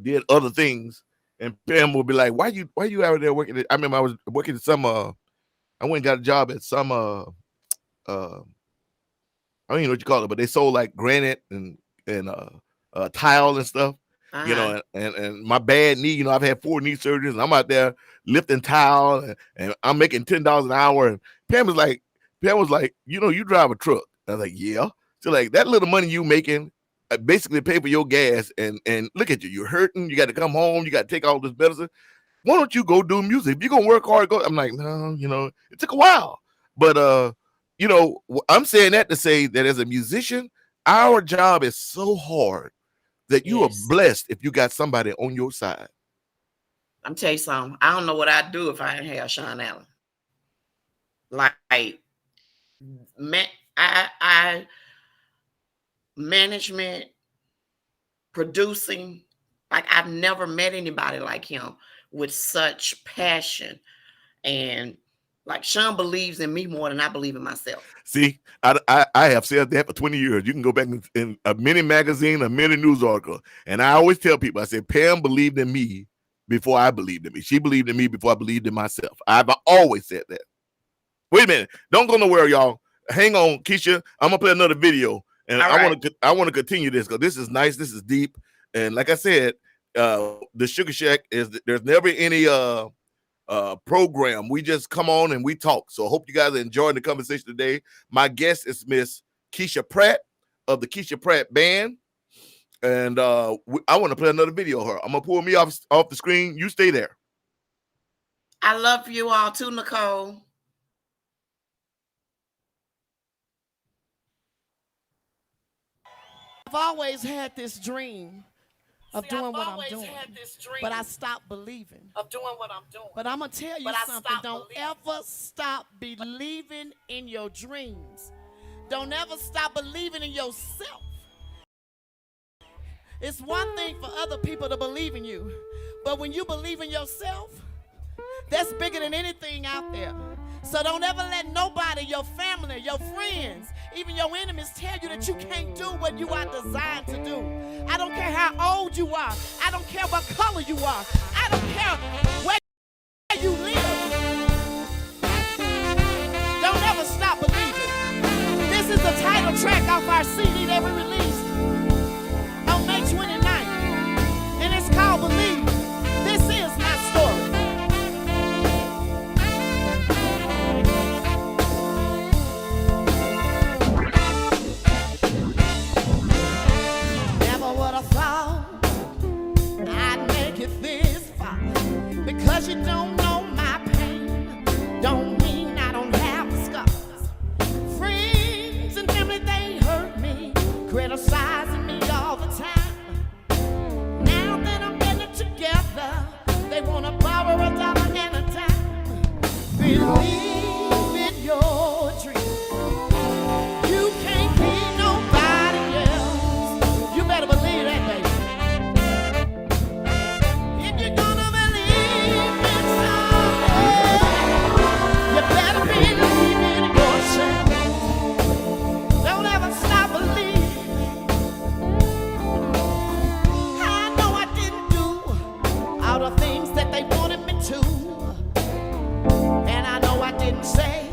did other things. And Pam would be like, "Why you out there working?" I remember I was working at some. I went and got a job at some. I don't even know what you call it, but they sold like granite and tile and stuff. you know, and my bad knee, you know, I've had 4 knee surgeries, and I'm out there lifting tile, and I'm making $10 an hour. And Pam was like, you know, you drive a truck. I was like, yeah. So like that little money you making, basically pay for your gas, and look at you, you're hurting. You got to come home. You got to take all this medicine. Why don't you go do music? If you're gonna work hard, go. I'm like, no, you know, it took a while, but you know, I'm saying that to say that as a musician, our job is so hard that you are blessed if you got somebody on your side. I'm tell you something. I don't know what I'd do if I didn't have Sean Allen. Like, I management, producing. Like, I've never met anybody like him with such passion. And like, Sean believes in me more than I believe in myself. See, I have said that for 20 years. You can go back in a mini magazine, a mini news article. And I always tell people, I said, Pam believed in me before I believed in me. She believed in me before I believed in myself. I've always said that. Wait a minute. Don't go nowhere, y'all. Hang on, Keeshea. I'm going to play another video. And I want to continue this because this is nice. This is deep. And like I said, the Suga Shack there's never any program. We just come on and we talk. So I hope you guys are enjoying the conversation today. My guest is Miss Keeshea Pratt of the Keeshea Pratt Band. And I want to play another video of her. I'm going to pull me off the screen. You stay there. I love you all too, Nicole. I've always had this dream of doing what I'm doing, but I stopped believing. But I'm going to tell you something. Don't ever stop believing in your dreams. Don't ever stop believing in yourself. It's one thing for other people to believe in you, but when you believe in yourself, that's bigger than anything out there. So don't ever let nobody, your family, your friends, even your enemies tell you that you can't do what you are designed to do. I don't care how old you are. I don't care what color you are. I don't care where you live. Don't ever stop believing. This is the title track off our CD that we released on May 29th. And it's called Believe. This is my story. Because you don't know my pain, don't mean I don't have the scars. Friends and family, they hurt me, criticizing me all the time. Now that I'm getting it together, they want to borrow $1 and a dime. Believe in your dream. You can't be nobody else. You better believe that, baby. Say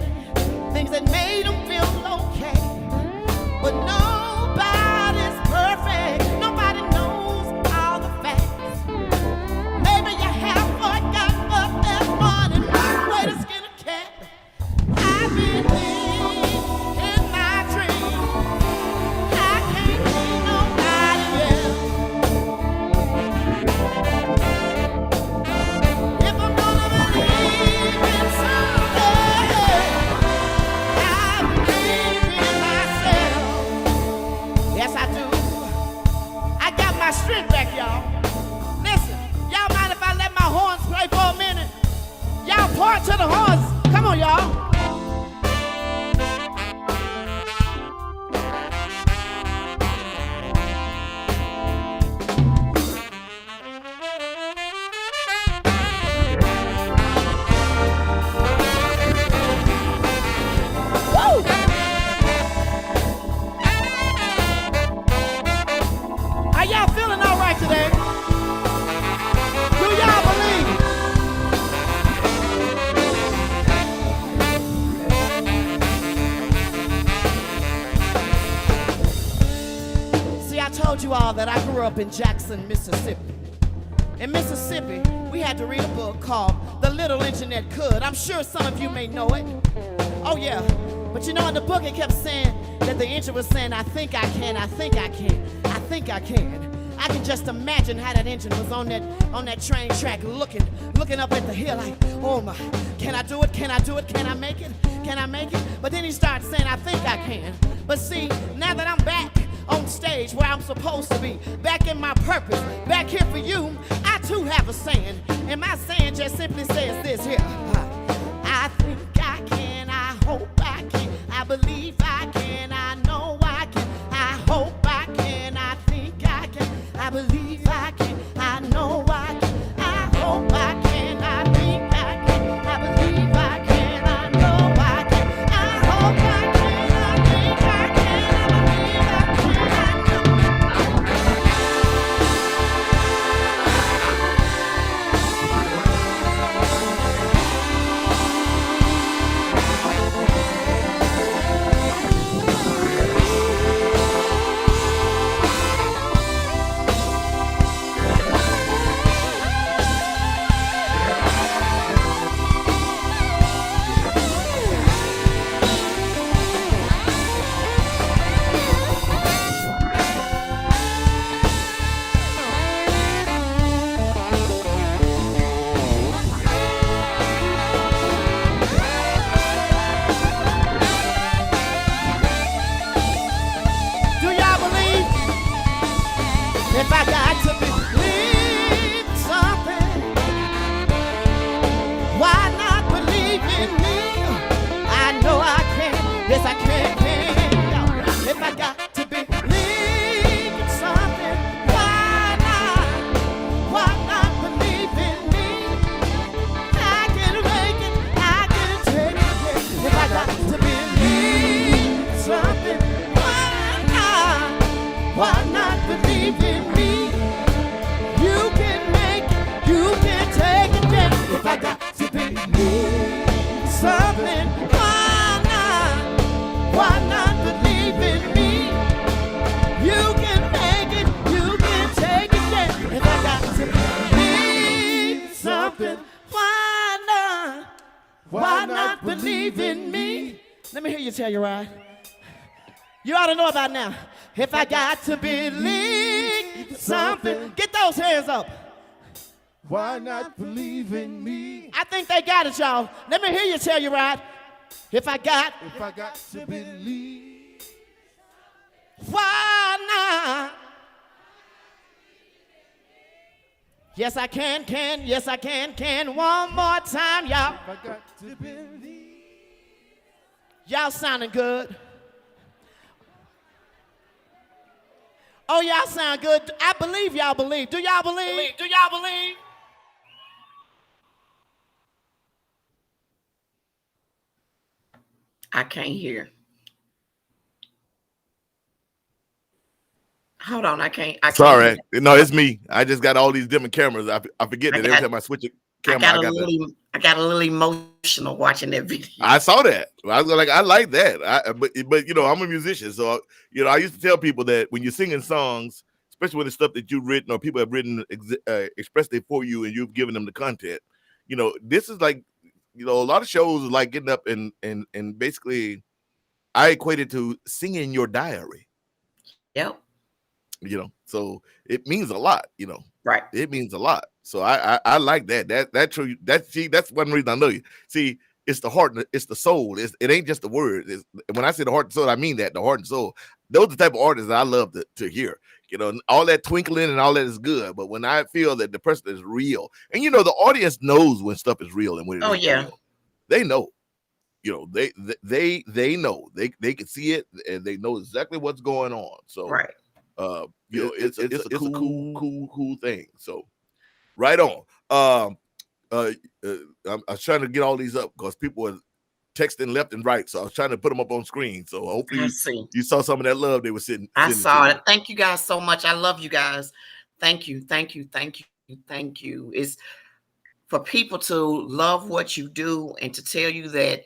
things that made them feel okay, but nobody's perfect. Nobody knows all the facts. Maybe you have forgotten up this morning way to skin a cat. I believe in my dream. I can't be nobody else. If I'm gonna believe in something, strength back, y'all. Listen, y'all mind if I let my horns play for a minute? Y'all part to the horns. Come on, y'all. y'all that I grew up in Jackson, Mississippi. In Mississippi, we had to read a book called The Little Engine That Could. I'm sure some of you may know it. Oh yeah, but you know in the book it kept saying that the engine was saying, I think I can, I think I can, I think I can. I can just imagine how that engine was on that train track looking up at the hill like, oh my, can I do it, can I do it, can I make it, can I make it? But then he started saying, I think I can. But see, now that I'm back on stage where I'm supposed to be, back in my purpose, back here for you, I too have a saying. And my saying just simply says this here. I think I can, I hope I can, I believe I can, I know I can, I hope I can, I think I can, I believe I can, I know I can, I hope I can, I think I can, I believe I can, I know I can, I hope I can, I think I can, I believe I can, I know. Do y'all believe if I got to believe something, why not believe in me? I know I can, yes I can. If I got to believe in something, why not believe in me? I can make it, I can take it. If I got to believe something, why not believe in me? You can make it, you can take it then. If I got to believe something, why not believe in me? You can make it, you can take it then. If I got to believe something, why not believe in me? Let me hear you tell you right. You ought to know about now. If I got to believe something, get those hands up. Why not believe in me? I think they got it, y'all. Let me hear you tell you right. If I got to believe. Why not? Yes, I can, yes, I can. One more time, y'all. If I got to believe. Y'all sounding good. Oh, y'all sound good. I believe y'all believe. Do y'all believe? Do y'all believe? I can't hear. Hold on, I can't. Sorry, no, it's me. I just got all these different cameras. I forget that every time I switch a camera, I got a little emotional watching that video. I saw that. I was like, I like that. But you know, I'm a musician, so you know, I used to tell people that when you're singing songs, especially when it's stuff that you've written or people have written expressly for you, and you've given them the content, you know, this is like, you know, a lot of shows are like getting up and basically, I equate it to singing your diary. Yep. You know, so it means a lot. You know, right? It means a lot. So I like that. That's one reason I know you. See, it's the heart, it's the soul. It ain't just the word. When I say the heart and soul, I mean that, the heart and soul. Those are the type of artists that I love to hear. You know, all that twinkling and all that is good, but when I feel that the person is real, and you know, the audience knows when stuff is real and when it is real. They know. You know, they know. They can see it and they know exactly what's going on. So right. You know, it's a cool thing. So right on. I was trying to get all these up because people were texting left and right, so I was trying to put them up on screen. So hopefully you saw some of that love they were sitting. I saw it. Thank you guys so much. I love you guys. Thank you. It's for people to love what you do and to tell you that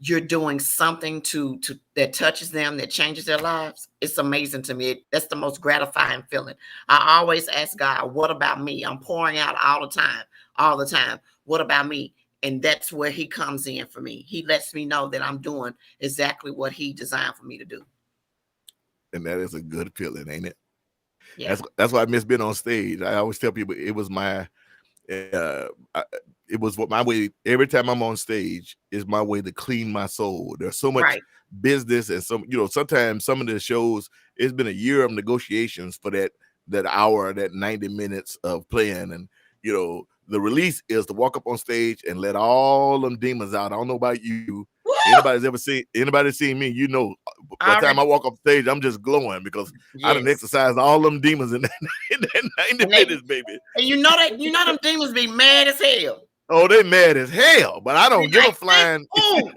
you're doing something to that touches them, that changes their lives, it's amazing to me. That's the most gratifying feeling. I always ask God, what about me? I'm pouring out all the time. What about me? And that's where he comes in for me. He lets me know that I'm doing exactly what he designed for me to do. And that is a good feeling, ain't it? Yeah. That's why I miss being on stage. I always tell people it was my my way. Every time I'm on stage is my way to clean my soul. There's so much business and sometimes some of the shows, it's been a year of negotiations for that hour, that 90 minutes of playing. And the release is to walk up on stage and let all them demons out. I don't know about you. Anybody seen me, by the time I walk up stage, I'm just glowing because I done exercised all them demons in that 90 minutes, baby. And you know them demons be mad as hell. Oh, they mad as hell, but I don't give a flying. Ooh,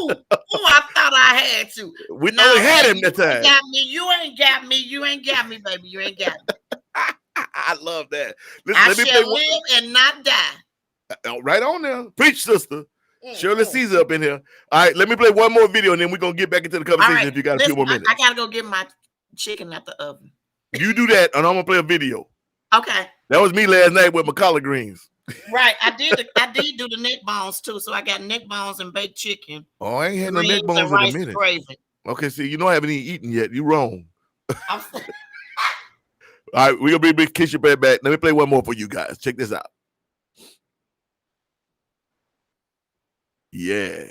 I thought I had to. We only had him that time. You ain't got me, baby. You ain't got me. I love that. Listen, I shall live and not die. Right on there. Preach, sister. Shirley Caesar up in here. All right, let me play one more video and then we're going to get back into the conversation if you got a few more minutes. I got to go get my chicken out the oven. You do that and I'm going to play a video. Okay. That was me last night with my collard greens. Right. I did do the neck bones too. So I got neck bones and baked chicken. Oh, I ain't had no neck bones in a minute. Gravy. Okay, see, I haven't even eaten yet. You wrong. All right, we're going to bring Keeshea Pratt back. Let me play one more for you guys. Check this out. Yeah.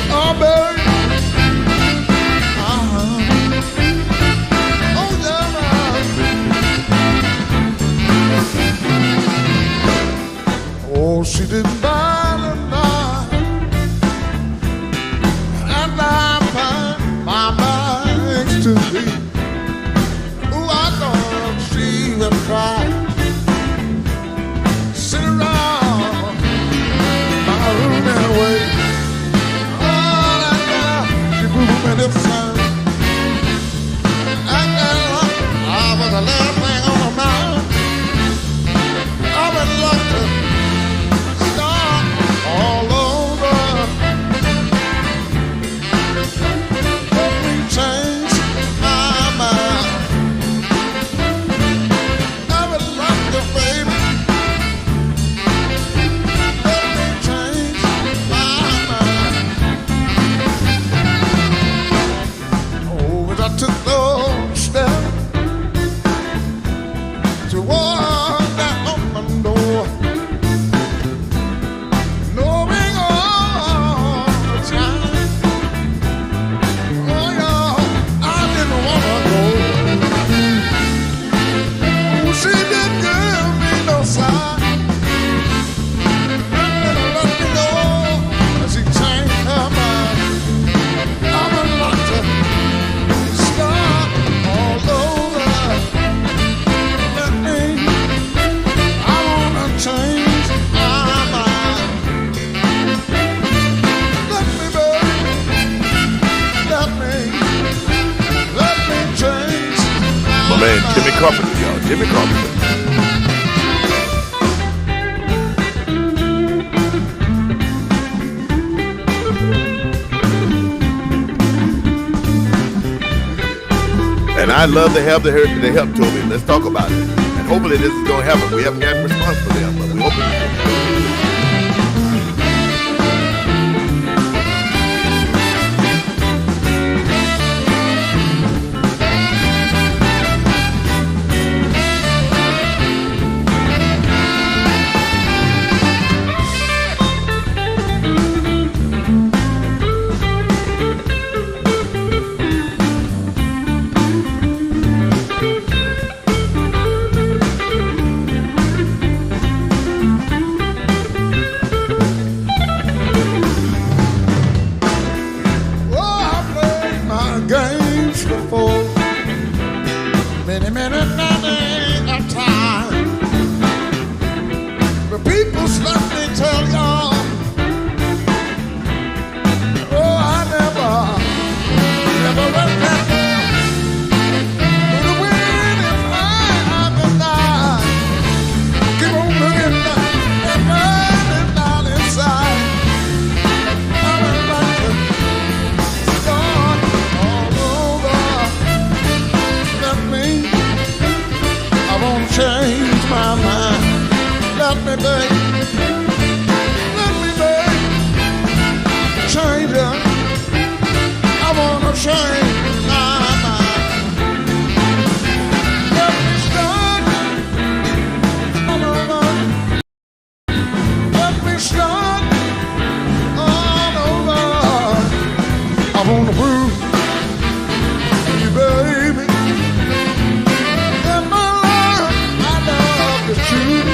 Oh, baby. Oh, yeah. Oh, she didn't buy the night, and I find my mind to be. Oh, I thought she would cry, sit around my room and wait. Oh, that girl, she moved me this time. I was the last thing on her mind. I would like to start all over. Let me change my mind. I would like to, baby. Let me change my mind. Oh, but I took those steps toward that open door, knowing all the time, oh yeah, I didn't wanna go. Oh, she didn't give me no sign, let me know she changed her mind. I would like to start all over. Change my mind. Let me, baby. Let me change My man, Jimmy Carpenter, y'all. Jimmy Carpenter. And I'd love to have the help to me. Let's talk about it. And hopefully this is going to happen. We haven't gotten a response from them, but we hope it. shame. Let me start all over. Let me start all over. I wanna prove you, baby, and my love, I love the truth.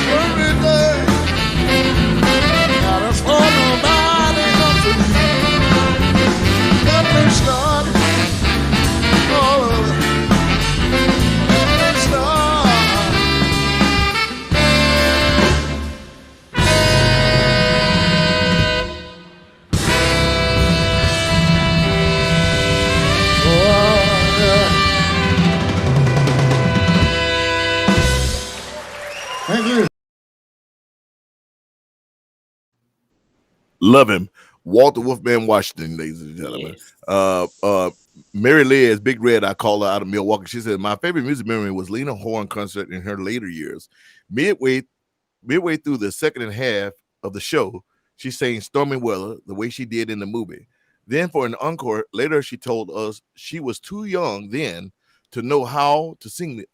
Every day, now there's for nobody else to me. Let me start all over. Let me start. Oh, yeah. Thank you. Love him. Walter Wolfman Washington, ladies and gentlemen. Yes. Mary Liz, Big Red, I call her out of Milwaukee. She said, my favorite music memory was Lena Horne concert in her later years. Midway through the second half of the show, she sang Stormy Weather the way she did in the movie. Then for an encore, later she told us she was too young then to know how to sing it.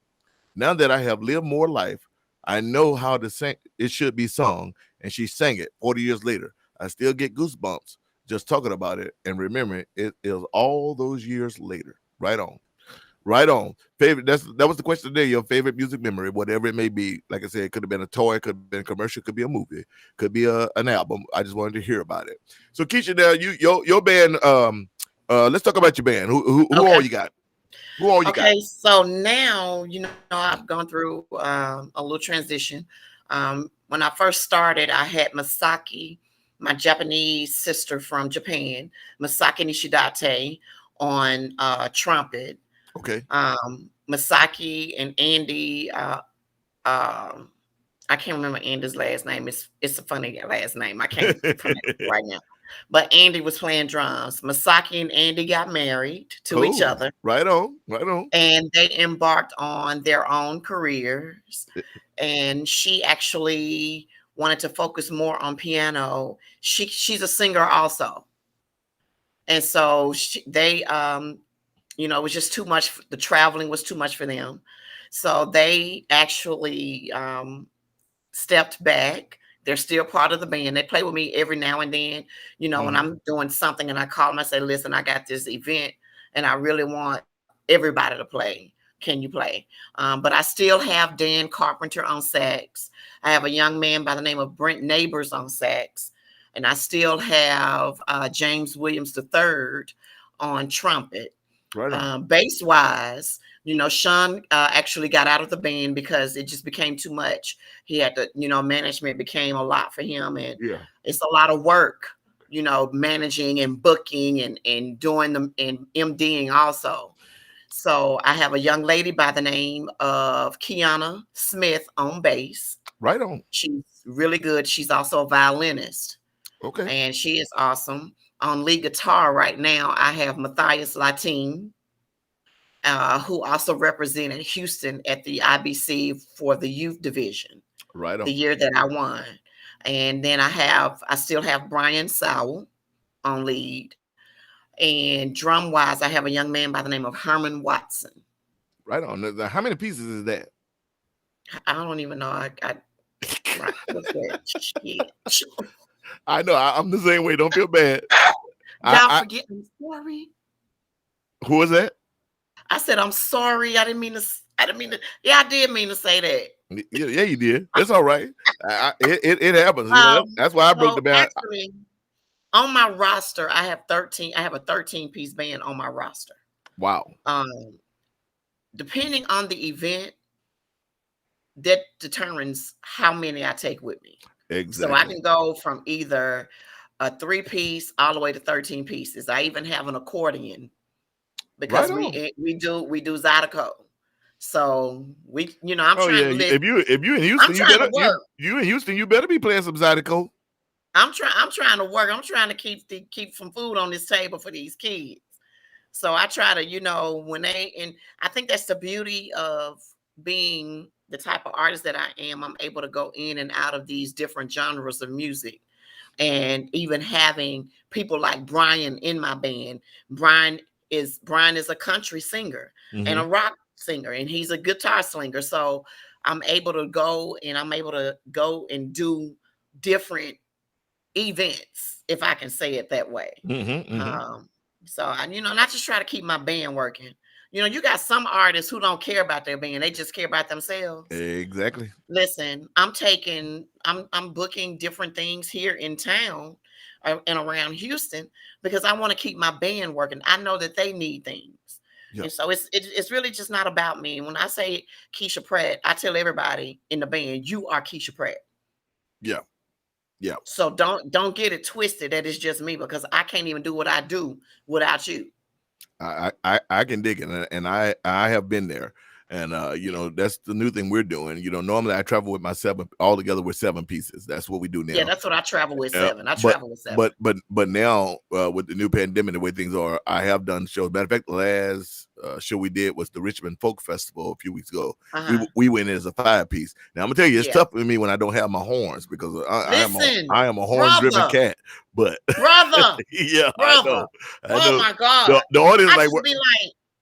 Now that I have lived more life, I know how to sing. It should be sung, and she sang it 40 years later. I still get goosebumps just talking about it and remembering it is all those years later. Right on. Right on. Favorite. That was the question today. Your favorite music memory, whatever it may be. Like I said, it could have been a toy, could have been a commercial, could be a movie, could be an album. I just wanted to hear about it. So Keeshea, now your band. Let's talk about your band. Who all you got? Who all you got? Okay, so now I've gone through a little transition. When I first started, I had Masaki, my Japanese sister from Japan, Masaki Nishidate, on trumpet. Okay. Masaki and Andy. I can't remember Andy's last name. It's a funny last name. I can't pronounce it right now. But Andy was playing drums. Masaki and Andy got married to each other. Right on. Right on. And they embarked on their own careers. And she actually wanted to focus more on piano. She's a singer also. And so they it was just too much. The traveling was too much for them. So they actually stepped back. They're still part of the band. They play with me every now and then, when I'm doing something and I call them, I say, listen, I got this event and I really want everybody to play. Can you play? But I still have Dan Carpenter on sax. I have a young man by the name of Brent Neighbors on sax. And I still have James Williams III on trumpet. Right. Bass-wise, Sean actually got out of the band because it just became too much. He had to, management became a lot for him. And it's a lot of work, managing and booking and doing them and MDing also. So I have a young lady by the name of Kiana Smith on bass. Right on. She's really good. She's also a violinist. Okay. And she is awesome. On lead guitar right now, I have Matthias Latin, who also represented Houston at the IBC for the youth division. Right on. The year that I won. And then I still have Brian Sowell on lead. And drum wise, I have a young man by the name of Herman Watson. Right on. How many pieces is that? I don't even know. What's that? Shit. I know. I'm the same way. Don't feel bad. Y'all forget. I'm sorry. Who was that? I said I'm sorry. I didn't mean to. Yeah, I did mean to say that. Yeah, you did. It's all right. It happens. That's why I broke the band. Actually, on my roster, I have 13. I have a 13-piece band on my roster. Wow. Depending on the event, that determines how many I take with me. Exactly. So I can go from either a 3-piece all the way to 13 pieces. I even have an accordion because we do Zydeco. So I'm trying to. If you in Houston, you in Houston, you better be playing some Zydeco. I'm trying to work. I'm trying to keep some food on this table for these kids. So I try to, when and I think that's the beauty of being the type of artist that I am. I'm able to go in and out of these different genres of music. and even having people like Brian in my band. Brian is a country singer and a rock singer, and he's a guitar slinger. So I'm able to go and do different events, if I can say it that way. So I, and I just try to keep my band working. You got some artists who don't care about their band; they just care about themselves. Exactly. Listen, I'm booking different things here in town and around Houston because I want to keep my band working. I know that they need things. Yep. And so it's really just not about me. When I say Keeshea Pratt, I tell everybody in the band, you are Keeshea Pratt. Yeah. Yeah. So don't get it twisted that it's just me, because I can't even do what I do without you. I can dig it, and I have been there. And that's the new thing we're doing. Normally I travel with my all together with 7 pieces. That's what we do now. Yeah, that's what I travel with 7. Travel with 7. But now with the new pandemic, the way things are, I have done shows. Matter of fact, the last show we did was the Richmond Folk Festival a few weeks ago. We went in as a 5-piece. Now I'm gonna tell you, it's tough for me when I don't have my horns, because I am a horn-driven cat. But brother, yeah, brother. I know. Oh my God, the audience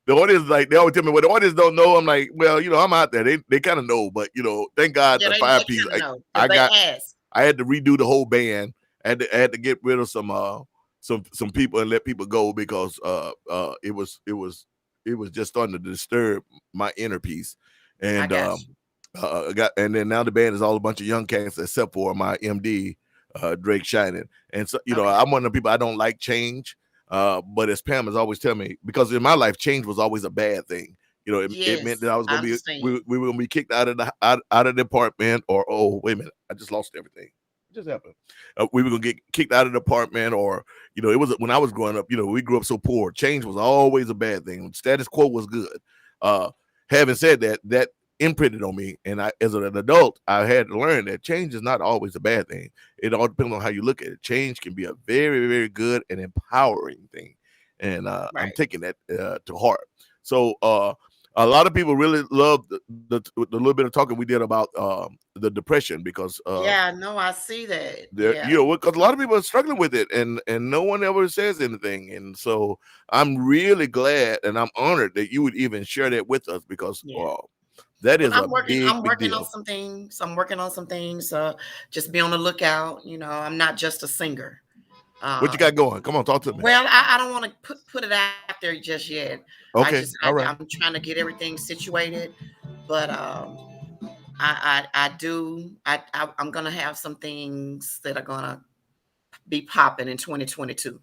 the audience, they always tell me, well, the audience don't know. I'm like, well, I'm out there. They kind of know, but thank God the 5-piece. I had to redo the whole band. I had to get rid of some people and let people go, because it was just starting to disturb my inner peace. And and then now the band is all a bunch of young cats except for my MD, Drake Shining. And so I'm one of the people, I don't like change. But as Pam has always tell me, because in my life, change was always a bad thing. It meant that I was going to be, we were going to be kicked out of the apartment, or, oh, wait a minute, I just lost everything. It just happened. We were going to get kicked out of the apartment, or, it was when I was growing up, we grew up so poor. Change was always a bad thing. Status quo was good. Having said that imprinted on me. And as an adult, I had to learn that change is not always a bad thing. It all depends on how you look at it. Change can be a very, very good and empowering thing. And I'm taking that to heart. So a lot of people really love the little bit of talking we did about the depression, because I see that. Because a lot of people are struggling with it, and no one ever says anything. And so I'm really glad and I'm honored that you would even share that with us, because that is I'm working deal. on some things. I'm working on some things. Just be on the lookout. I'm not just a singer. What you got going? Come on, talk to me. Well, I don't want to put it out there just yet. Okay, all right. I'm trying to get everything situated, but I'm gonna have some things that are gonna be popping in 2022.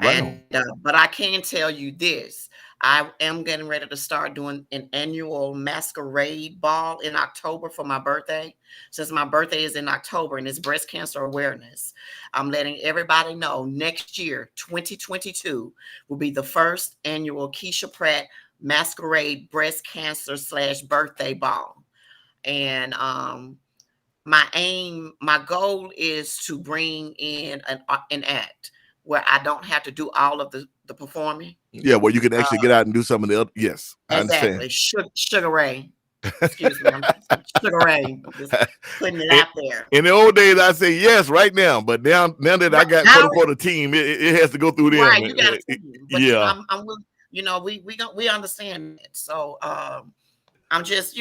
Right. But I can tell you this. I am getting ready to start doing an annual masquerade ball in October for my birthday. Since my birthday is in October and it's breast cancer awareness, I'm letting everybody know next year, 2022, will be the first annual Keeshea Pratt masquerade breast cancer / birthday ball. And my goal is to bring in an act where I don't have to do all of the performing. Yeah, well, you can actually get out and do some of the other. Yes, exactly. I understand. Sugaray. Excuse me. Sugaray. Just putting it out there. In the old days, I say yes right now, but now that I got for the team, it has to go through them. Right, you got to. I'm we understand it. So I'm just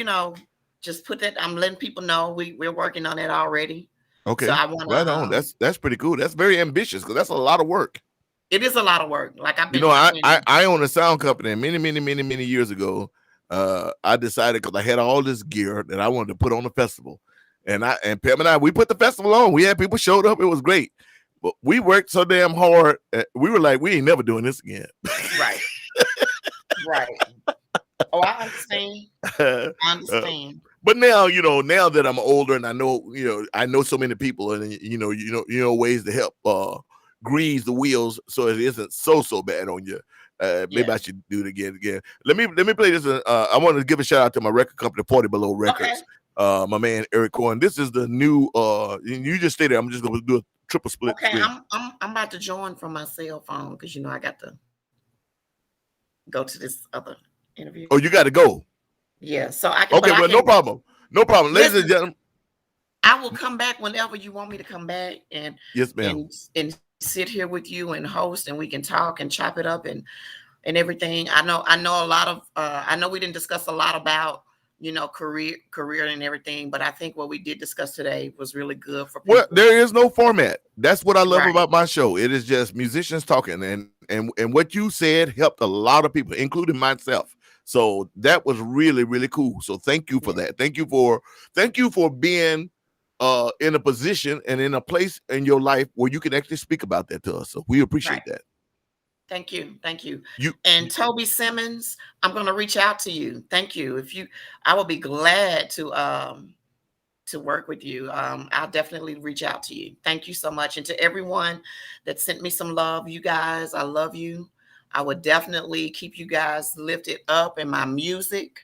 just put that. I'm letting people know we're working on it already. Okay. So I want right on. That's pretty cool. That's very ambitious, because that's a lot of work. It is a lot of work. Like I've been. I own a sound company, and many years ago, I decided, because I had all this gear that I wanted to put on the festival, and Pam and I, we put the festival on. We had people showed up. It was great, but we worked so damn hard. We were like, we ain't never doing this again. Right. Right. Oh, I understand. I understand. But now, now that I'm older and I know so many people, and ways to help grease the wheels so it isn't so bad on you. Maybe I should do it again. Let me play this. I want to give a shout out to my record company, 40 Below Records. Okay. My man Eric Cohen. This is the new. You just stay there. I'm just gonna do a triple split. Okay, I'm about to join from my cell phone, because I got to go to this other interview. Oh, you got to go. Yeah, so I can. Okay, well, no problem. Ladies and gentlemen. I will come back whenever you want me to come back, and Yes, ma'am. and sit here with you and host, and we can talk and chop it up and everything. I know a lot of I know we didn't discuss a lot about career and everything, but I think what we did discuss today was really good for people. Well, there is no format. That's what I love Right. about my show. It is just musicians talking, and what you said helped a lot of people, including myself. So that was really, really cool. So thank you for that. Thank you for being in a position and in a place in your life where you can actually speak about that to us. So we appreciate that. Thank you. And Toby Simmons, I'm going to reach out to you. Thank you. I will be glad to work with you. I'll definitely reach out to you. Thank you so much. And to everyone that sent me some love, you guys, I love you. I would definitely keep you guys lifted up in my music.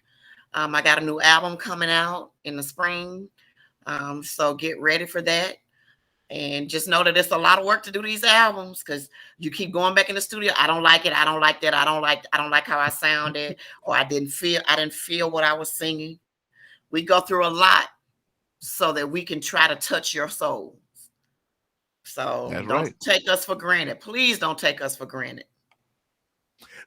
I got a new album coming out in the spring. So get ready for that. And just know that it's a lot of work to do these albums, because you keep going back in the studio. I don't like it. I don't like that. I don't like how I sounded, or I didn't feel what I was singing. We go through a lot so that we can try to touch your souls. So don't take us for granted. Please don't take us for granted.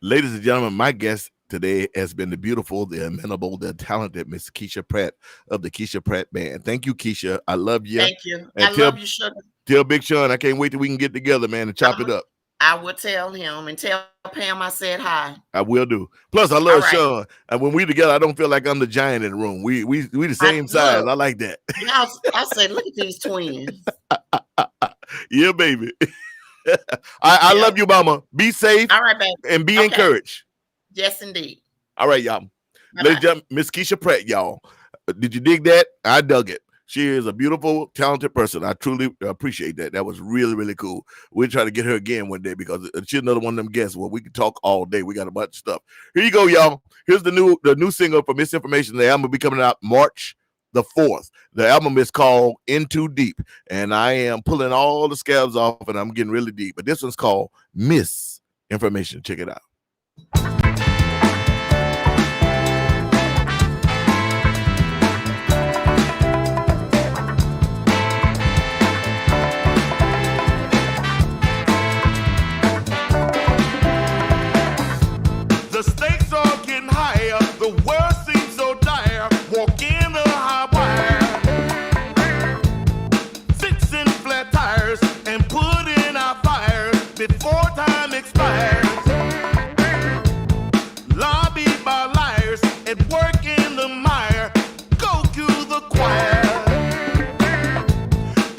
Ladies and gentlemen, my guest today has been the beautiful, the amenable, the talented Miss Keeshea Pratt of the Keeshea Pratt Band. Thank you, Keeshea. I love you. Thank you. And I love you, Sugar. Tell Big Sean I can't wait till we can get together, man, and chop it up. I will tell him, and tell Pam I said hi. I will do. Plus, I love Sean. And when we together, I don't feel like I'm the giant in the room. We the same size. I like that. I said, look at these twins. Yeah, baby. I love you, mama. Be safe. All right, baby. And be encouraged. Yes, indeed. All right, y'all. Ladies and gentlemen, Miss Keeshea Pratt, y'all. Did you dig that? I dug it. She is a beautiful, talented person. I truly appreciate that. That was really, really cool. We'll try to get her again one day, because she's another one of them guests where we can talk all day. We got a bunch of stuff. Here you go, y'all. Here's the new single for Misinformation. The album will be coming out March the 4th. The album is called In Too Deep, and I am pulling all the scabs off, and I'm getting really deep. But this one's called Misinformation. Check it out. The stakes are getting higher. The world seems so dire. Walk in the high wire, fixing flat tires and putting out fires before time expires. Lobbied by liars and work in the mire. Go to the choir.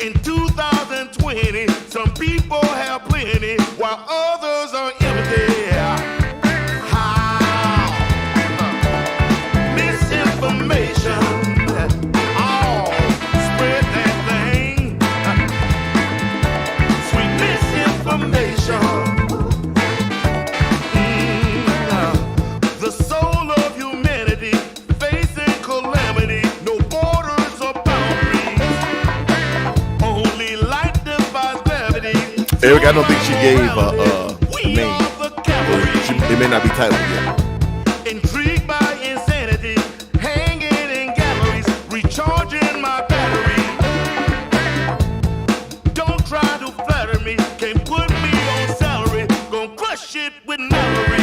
In 2020, some people have plenty while others are empty. Eric, I don't think she gave a name. It may not be titled yet. Intrigued by insanity, hanging in galleries, recharging my battery. Don't try to flatter me, can't put me on salary, gonna crush it with Mallory.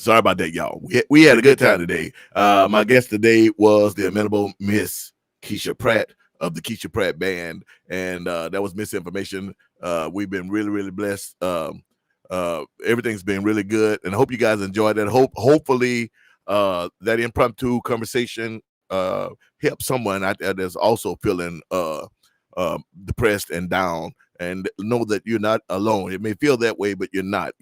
Sorry about that, y'all. We had a good time today. My guest today was the amenable Miss Keeshea Pratt of the Keeshea Pratt Band, and that was misinformation. We've been really, really blessed. Everything's been really good, and I hope you guys enjoyed it. Hopefully, that impromptu conversation helps someone out there that's also feeling depressed and down, and know that you're not alone. It may feel that way, but you're not.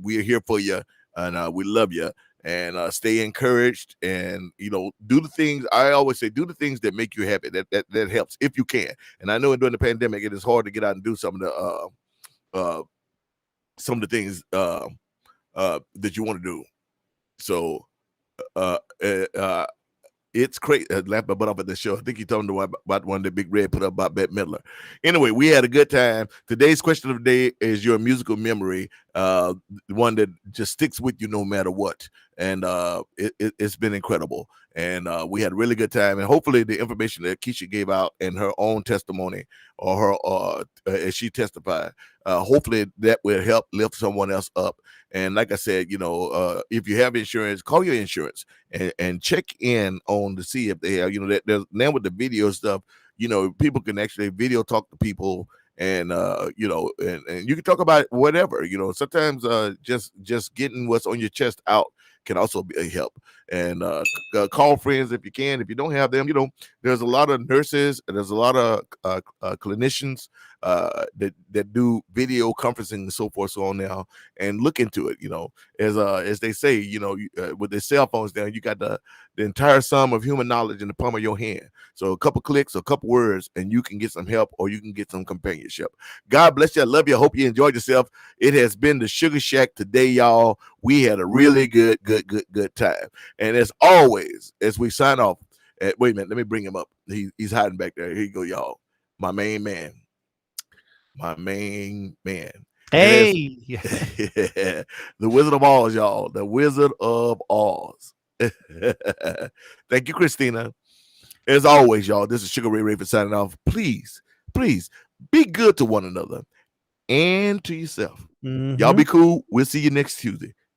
We are here for you. And we love you, and stay encouraged, and do the things. I always say, do the things that make you happy. That helps if you can. And I know during the pandemic it is hard to get out and do some of the things that you want to do. So it's crazy. Laugh my butt off at the show. I think you told me about one that Big Red put up about Bette Midler. Anyway, we had a good time. Today's question of the day is your musical memory, one that just sticks with you no matter what. And it's been incredible. And we had a really good time. And hopefully the information that Keeshea gave out in her own testimony, or her as she testified, hopefully that will help lift someone else up. And like I said, if you have insurance, call your insurance and check in on to see if they have, that now with the video stuff, people can actually video talk to people, and and you can talk about whatever. Sometimes just getting what's on your chest out can also be a help. And call friends if you can. If you don't have them, there's a lot of nurses and there's a lot of clinicians that do video conferencing and so forth, so on now, and look into it. As they say, with their cell phones now, you got the entire sum of human knowledge in the palm of your hand. So a couple clicks, a couple words, and you can get some help, or you can get some companionship. God bless you. I love you. I hope you enjoyed yourself. It has been the Suga Shack today, y'all. We had a really good time. And as always, as we sign off, wait a minute, let me bring him up. He's hiding back there. Here you go, y'all. My main man. Hey. The Wizard of Oz, y'all. The Wizard of Oz. Thank you, Christina. As always, y'all, this is Sugaray Raven signing off. Please be good to one another and to yourself. Y'all be cool. We'll see you next Tuesday.